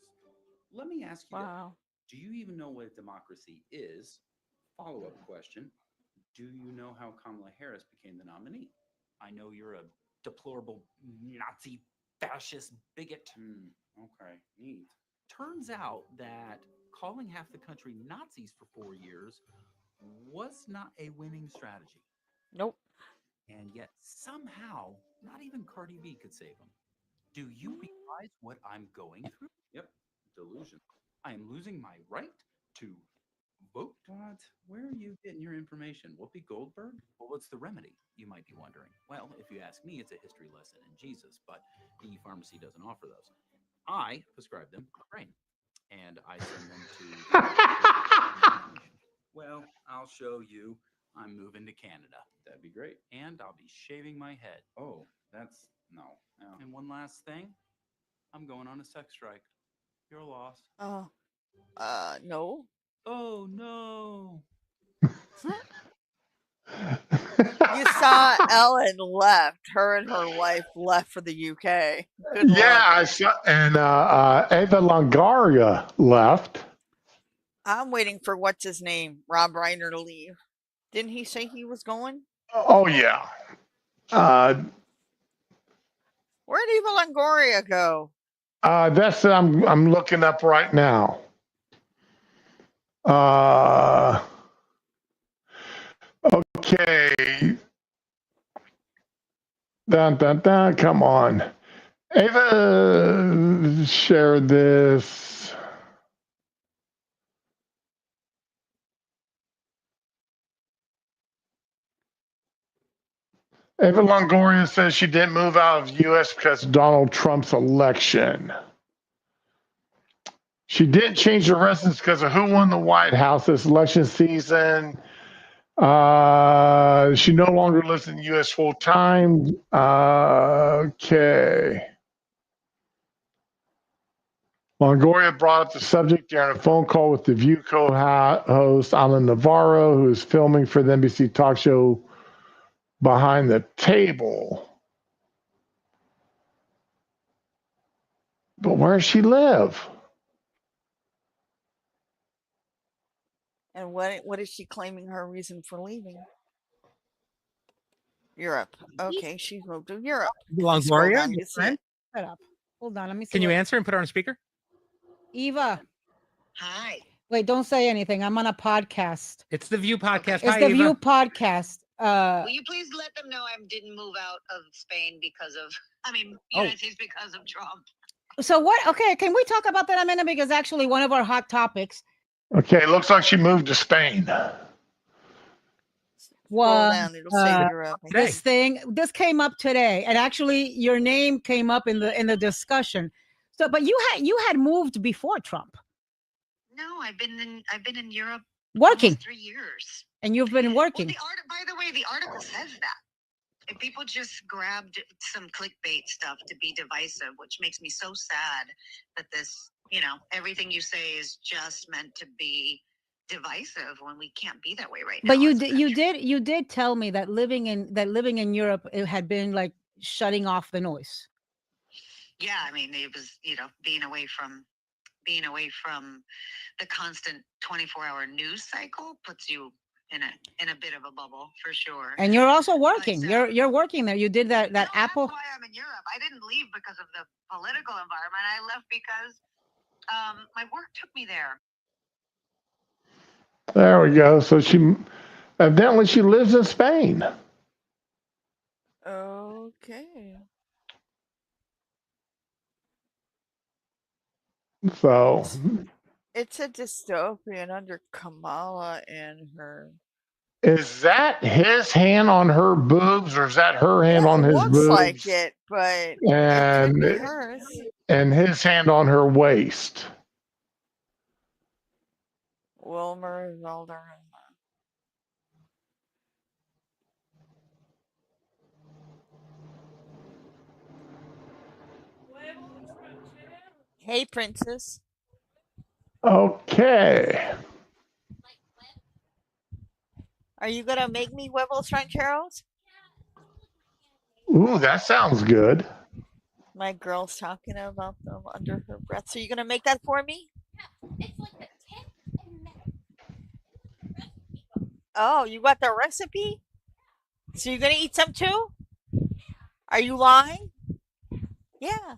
[SPEAKER 12] Let me ask you, do you even know what democracy is? Follow-up question. Do you know how Kamala Harris became the nominee? I know you're a deplorable Nazi fascist bigot. Okay, neat. Turns out that calling half the country Nazis for 4 years was not a winning strategy.
[SPEAKER 2] Nope.
[SPEAKER 12] And yet somehow, not even Cardi B could save him. Do you realize what I'm going through? Yep, delusion. I am losing my right to vote. What? Where are you getting your information? Whoopi Goldberg? Well, what's the remedy? You might be wondering. Well, if you ask me, it's a history lesson in Jesus, but e-pharmacy doesn't offer those. I prescribe them brain, and I send them to. Well, I'll show you. I'm moving to Canada. That'd be great. And I'll be shaving my head. Oh, that's no. And one last thing, I'm going on a sex strike. You're lost.
[SPEAKER 2] Oh, no.
[SPEAKER 12] Oh no.
[SPEAKER 2] You saw Ellen left. Her and her wife left for the UK. Good
[SPEAKER 1] Yeah,
[SPEAKER 2] luck.
[SPEAKER 1] I saw, and Eva Longoria left.
[SPEAKER 2] I'm waiting for what's his name, Rob Reiner, to leave. Didn't he say he was going?
[SPEAKER 1] Oh yeah.
[SPEAKER 2] Where'd Eva Longoria go?
[SPEAKER 1] That's I'm looking up right now. Okay. Dun. Come on. Ava shared this. Eva Longoria says she didn't move out of the U.S. because of Donald Trump's election. She didn't change her residence because of who won the White House this election season. She no longer lives in the U.S. full time. Okay. Longoria brought up the subject during a phone call with the View co-host Alan Navarro, who is filming for the NBC talk show Behind the Table. But where does she live?
[SPEAKER 2] And what is she claiming her reason for leaving? Europe. Okay, she's moved to Europe.
[SPEAKER 13] Longoria,
[SPEAKER 2] You
[SPEAKER 13] your
[SPEAKER 2] see
[SPEAKER 13] friend?
[SPEAKER 2] it.
[SPEAKER 14] Shut up. Hold on. Let me see.
[SPEAKER 13] Can you
[SPEAKER 14] what-
[SPEAKER 13] answer and put her on speaker?
[SPEAKER 14] Eva.
[SPEAKER 15] Hi.
[SPEAKER 14] Wait, don't say anything. I'm on a podcast.
[SPEAKER 13] It's the View podcast.
[SPEAKER 14] It's
[SPEAKER 13] Hi,
[SPEAKER 14] the
[SPEAKER 13] Eva.
[SPEAKER 14] View podcast.
[SPEAKER 15] Will you please let them know I didn't move out of Spain because of, United States because of Trump.
[SPEAKER 14] So what? Okay, can we talk about that a minute? Because actually one of our hot topics
[SPEAKER 1] Okay, looks like she moved to Spain.
[SPEAKER 14] was
[SPEAKER 2] down, it'll say Europe.
[SPEAKER 14] this came up today, and actually your name came up in the discussion. So, but you had moved before Trump.
[SPEAKER 15] No, I've been in Europe
[SPEAKER 14] Working.
[SPEAKER 15] almost 3 years.
[SPEAKER 14] And you've been working.
[SPEAKER 15] By the way, the article says that. If people just grabbed some clickbait stuff to be divisive, which makes me so sad that this, everything you say is just meant to be divisive when we can't be that way right now.
[SPEAKER 14] But you did tell me that living in Europe, it had been like shutting off the noise.
[SPEAKER 15] Yeah, it was, being away from being away from the constant 24-hour news cycle puts you in a bit of a bubble for sure.
[SPEAKER 14] And you're also working. You're working there. You did that Apple.
[SPEAKER 15] That's why I'm in Europe. I didn't leave because of the political environment. I left because my work took me there.
[SPEAKER 1] There we go. So evidently she lives in Spain.
[SPEAKER 2] Okay.
[SPEAKER 1] So
[SPEAKER 2] It's a dystopian under Kamala and her.
[SPEAKER 1] is that his hand on her boobs, or is that her hand on his
[SPEAKER 2] Looks
[SPEAKER 1] boobs?
[SPEAKER 2] like it, but it could be hers.
[SPEAKER 1] And his hand on her waist.
[SPEAKER 2] Wilmer Valderrama. Hey, princess.
[SPEAKER 1] Okay.
[SPEAKER 2] Are you gonna make me huevos rancheros?
[SPEAKER 1] Ooh, that sounds good.
[SPEAKER 2] My girl's talking about them under her breath. So you gonna make that for me? Oh, you got the recipe? So you're gonna eat some too? Are you lying? Yeah.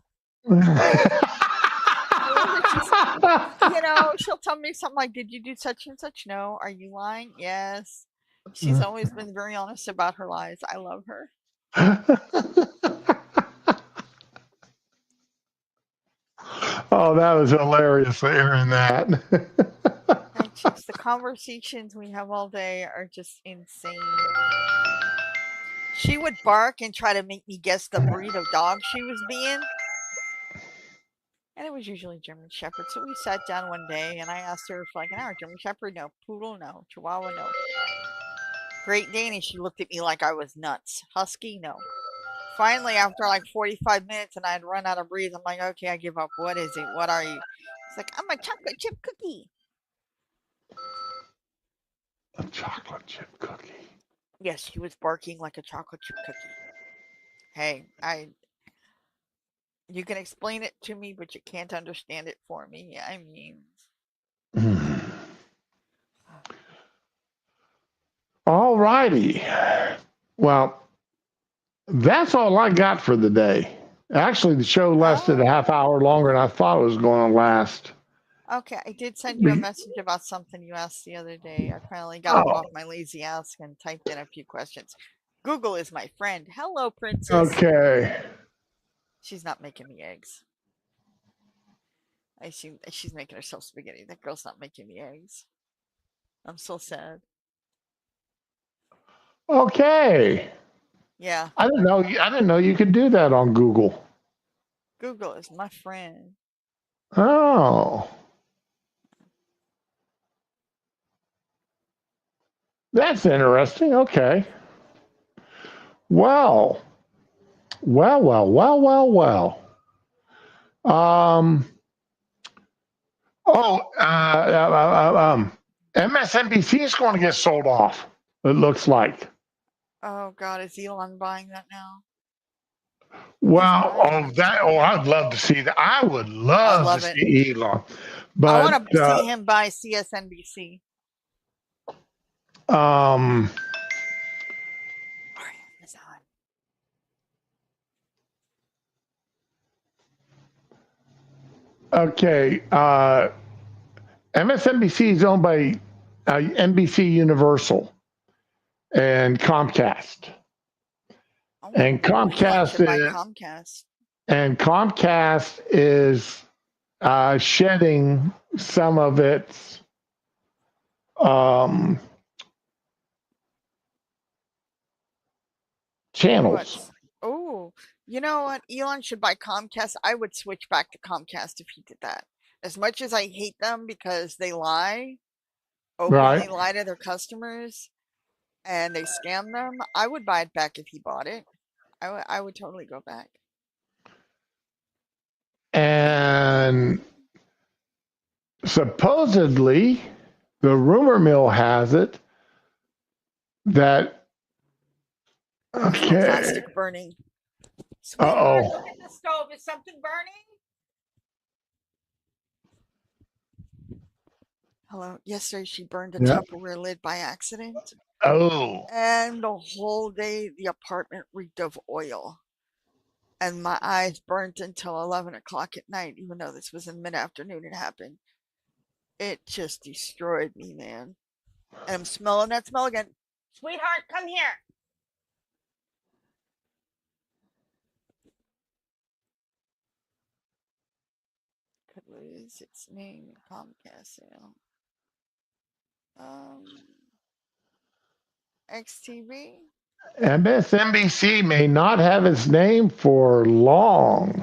[SPEAKER 2] She'll tell me something like, did you do such and such? No. Are you lying? Yes. She's always been very honest about her lies. I love her.
[SPEAKER 1] Oh, that was hilarious hearing that.
[SPEAKER 2] The conversations we have all day are just insane. She would bark and try to make me guess the breed of dog she was being. And it was usually German Shepherd. So we sat down one day and I asked her for like an hour. German Shepherd? No. Poodle? No. Chihuahua? No. Great Dane? She looked at me like I was nuts. Husky? No. Finally, after like 45 minutes and I had run out of breeds, I'm like, okay, I give up. What is it? What are you? It's like, I'm a chocolate chip cookie.
[SPEAKER 1] A chocolate chip cookie.
[SPEAKER 2] Yes, she was barking like a chocolate chip cookie. Hey, you can explain it to me, but you can't understand it for me. I mean.
[SPEAKER 1] All righty. Well, that's all I got for the day. Actually, the show lasted a half hour longer than I thought it was going to last.
[SPEAKER 2] Okay, I did send you a message about something you asked the other day. I finally got up off my lazy ass and typed in a few questions. Google is my friend. Hello, princess.
[SPEAKER 1] Okay.
[SPEAKER 2] She's not making me eggs. I see she's making herself spaghetti. That girl's not making me eggs. I'm so sad.
[SPEAKER 1] Okay.
[SPEAKER 2] Yeah.
[SPEAKER 1] I didn't know you could do that on Google.
[SPEAKER 2] Google is my friend.
[SPEAKER 1] Oh. That's interesting. Okay. Well. MSNBC is going to get sold off. It looks like.
[SPEAKER 2] Oh God, is Elon buying that now?
[SPEAKER 1] Well, I'd love to see that. I would love to see Elon. But
[SPEAKER 2] I want to see him buy CSNBC.
[SPEAKER 1] Okay. MSNBC is owned by NBC Universal and Comcast. And Comcast is shedding some of its channels.
[SPEAKER 2] Oh, you know what? Elon should buy Comcast. I would switch back to Comcast if he did that. As much as I hate them because they lie, openly lie to their customers, and they scam them, I would buy it back if he bought it. I would totally go back.
[SPEAKER 1] And supposedly, the rumor mill has it that
[SPEAKER 2] plastic burning.
[SPEAKER 1] Uh-oh.
[SPEAKER 2] Look at the stove. Is something burning? Hello. Yesterday, she burned a
[SPEAKER 1] Yeah.
[SPEAKER 2] Tupperware lid by accident.
[SPEAKER 1] Oh.
[SPEAKER 2] And the whole day, the apartment reeked of oil. And my eyes burnt until 11 o'clock at night, even though this was in mid-afternoon it happened. It just destroyed me, man. And I'm smelling that smell again. Sweetheart, come here. Could lose its name in Comcast sale. XTV?
[SPEAKER 1] MSNBC may not have its name for long.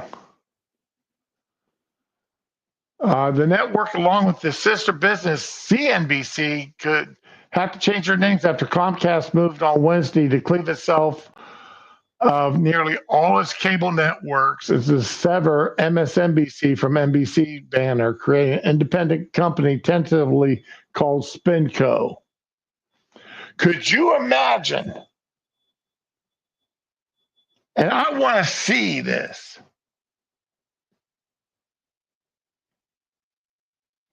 [SPEAKER 1] The network, along with the sister business CNBC, could have to change their names after Comcast moved on Wednesday to cleave itself of nearly all its cable networks as to sever MSNBC from NBC banner, creating an independent company tentatively called SpinCo. Could you imagine? And I want to see this.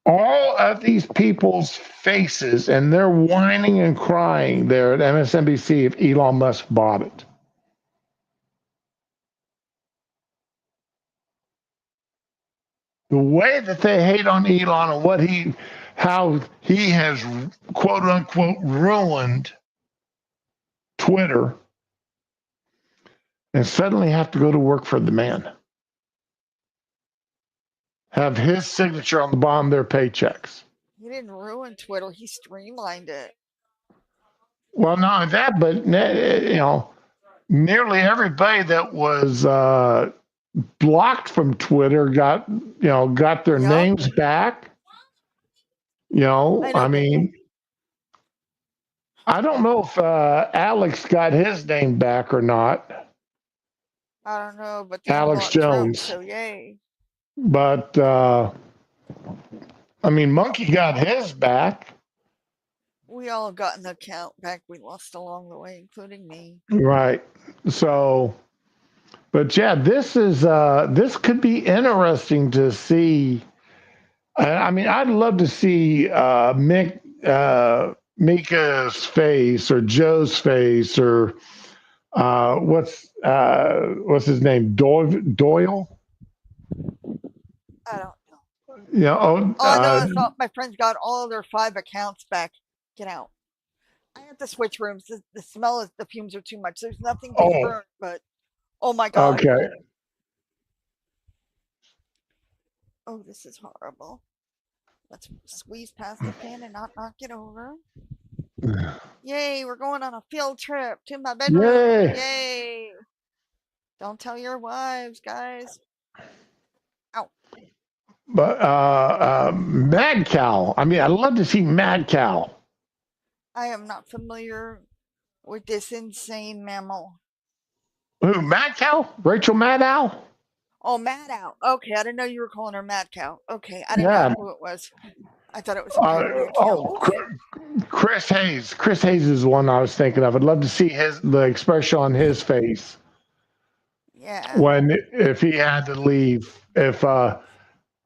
[SPEAKER 1] All of these people's faces, and they're whining and crying there at MSNBC if Elon Musk bought it. The way that they hate on Elon and how he has quote unquote ruined Twitter, and suddenly have to go to work for the man. Have his signature on the bottom of their paychecks.
[SPEAKER 2] He didn't ruin Twitter, he streamlined it.
[SPEAKER 1] Well, not only that, but nearly everybody that was blocked from Twitter got their names back. I mean, I don't know if Alex got his name back or not.
[SPEAKER 2] I don't know, but
[SPEAKER 1] Alex Jones.
[SPEAKER 2] Trump, so yay.
[SPEAKER 1] But I mean, Monkey got his back.
[SPEAKER 2] We all got an account back we lost along the way, including me.
[SPEAKER 1] Right. So, but yeah, this could be interesting to see. I mean, I'd love to see Mika's face or Joe's face or what's his name? Doyle?
[SPEAKER 2] I don't know.
[SPEAKER 1] Yeah.
[SPEAKER 2] I know my friends got all of their 5 accounts back. Get out. I have to switch rooms. The smell of the fumes are too much. There's nothing being burned, but oh my god.
[SPEAKER 1] Okay.
[SPEAKER 2] Oh, this is horrible. Let's squeeze past the pan and not knock it over. Yay, we're going on a field trip to my bedroom.
[SPEAKER 1] Yay.
[SPEAKER 2] Yay. Don't tell your wives, guys. Ow.
[SPEAKER 1] But Mad Cow. I mean, I'd love to see Mad Cow.
[SPEAKER 2] I am not familiar with this insane mammal.
[SPEAKER 1] Who, Mad Cow? Rachel Maddow?
[SPEAKER 2] Oh, Maddow. Okay, I didn't know you were calling her Mad Cow. Okay, I didn't know who it was. I thought it was
[SPEAKER 1] Chris Hayes. Chris Hayes is the one I was thinking of. I'd love to see the expression on his face.
[SPEAKER 2] Yeah.
[SPEAKER 1] If he had to leave, if all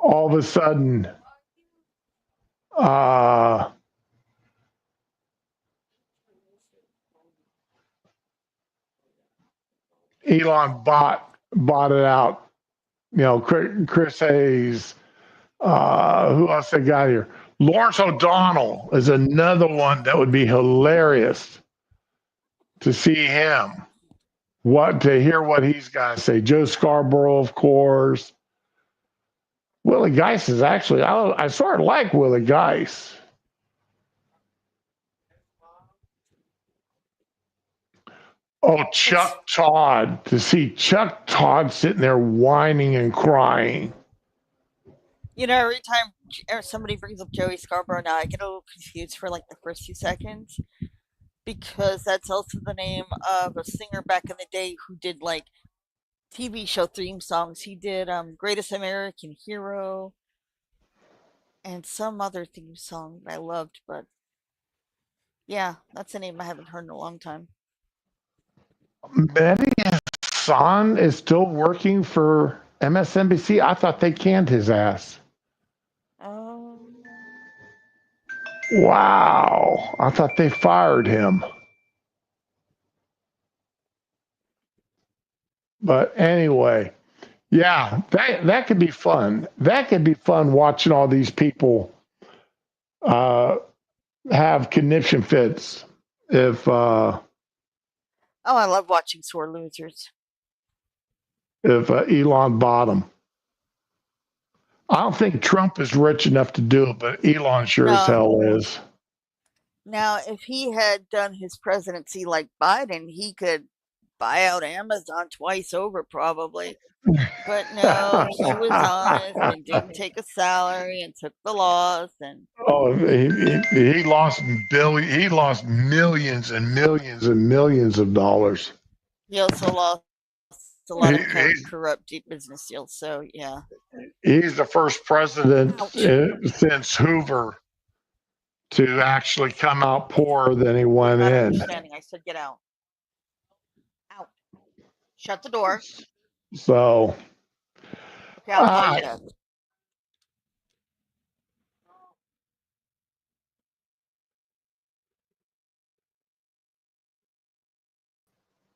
[SPEAKER 1] of a sudden Elon bought it out. Chris Hayes. Who else I got here? Lawrence O'Donnell is another one that would be hilarious to see him. To hear what he's got to say. Joe Scarborough, of course. Willie Geist is actually, I sort of like Willie Geist. Oh, Chuck Todd. To see Chuck Todd sitting there whining and crying.
[SPEAKER 2] Every time somebody brings up Joey Scarborough now, I get a little confused for like the first 2 seconds. Because that's also the name of a singer back in the day who did like TV show theme songs. He did Greatest American Hero and some other theme song that I loved, but yeah, that's a name I haven't heard in a long time.
[SPEAKER 1] Betty Hassan is still working for MSNBC. I thought they canned his ass. Wow. I thought they fired him. But anyway, yeah, that could be fun. That could be fun watching all these people have conniption fits. If
[SPEAKER 2] Oh, I love watching sore losers.
[SPEAKER 1] Elon bought him. I don't think Trump is rich enough to do it, but Elon sure as hell is.
[SPEAKER 2] Now, if he had done his presidency like Biden, he could buy out Amazon twice over, probably. But no, he was honest and didn't take a salary and took the loss. And
[SPEAKER 1] he lost he lost millions and millions and millions of dollars.
[SPEAKER 2] he also lost a lot of corrupt business deals. So yeah,
[SPEAKER 1] he's the first president since Hoover to actually come out poorer than he went
[SPEAKER 2] not
[SPEAKER 1] in.
[SPEAKER 2] understanding. I said, get out. Out. Shut the door.
[SPEAKER 1] So,
[SPEAKER 2] Okay, I'll call you back.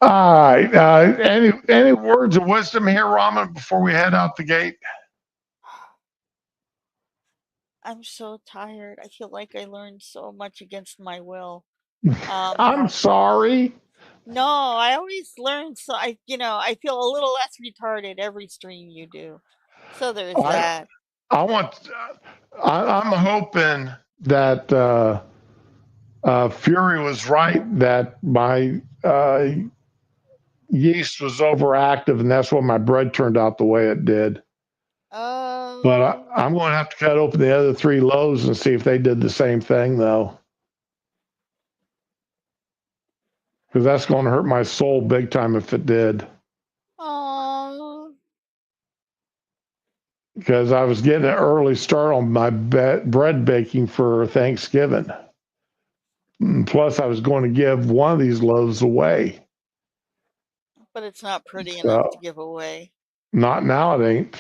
[SPEAKER 1] all right. Any words of wisdom here, Raman, before we head out the gate?
[SPEAKER 2] I'm so tired. I feel like I learned so much against my will.
[SPEAKER 1] I'm sorry.
[SPEAKER 2] No, I always learn. So I feel a little less retarded every stream you do. So there's that.
[SPEAKER 1] I'm hoping that Fury was right, that my yeast was overactive, and that's why my bread turned out the way it did. But I'm going to have to cut open the other 3 loaves and see if they did the same thing, though. Because that's going to hurt my soul big time if it did. Because I was getting an early start on my bread baking for Thanksgiving. Plus, I was going to give one of these loaves away.
[SPEAKER 2] But it's not pretty enough to give away.
[SPEAKER 1] Not now, it ain't.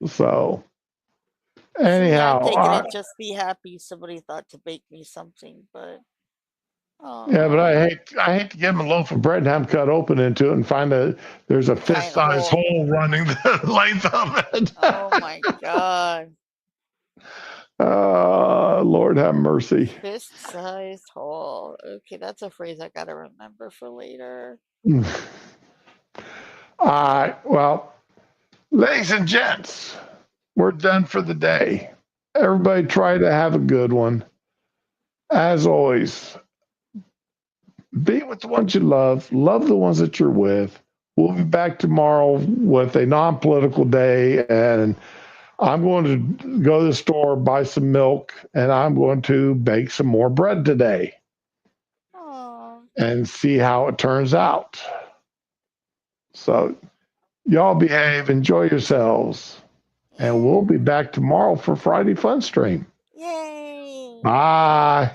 [SPEAKER 1] So, anyhow.
[SPEAKER 2] I'm thinking I'd just be happy somebody thought to bake me something, but.
[SPEAKER 1] Yeah, but I hate to give them a loaf of bread and have them cut open into it and find there's a fist-sized hole running the length of it.
[SPEAKER 2] Oh my God.
[SPEAKER 1] Lord have mercy.
[SPEAKER 2] Fist-sized hole. Okay, that's a phrase I gotta remember for later.
[SPEAKER 1] All right. Well, ladies and gents, we're done for the day. Everybody try to have a good one. As always, be with the ones you love the ones that you're with. We'll be back tomorrow with a non-political day, and I'm going to go to the store, buy some milk, and I'm going to bake some more bread today. And see how it turns out. So, y'all behave, enjoy yourselves, and we'll be back tomorrow for Friday Fun Stream.
[SPEAKER 2] Yay!
[SPEAKER 1] Bye.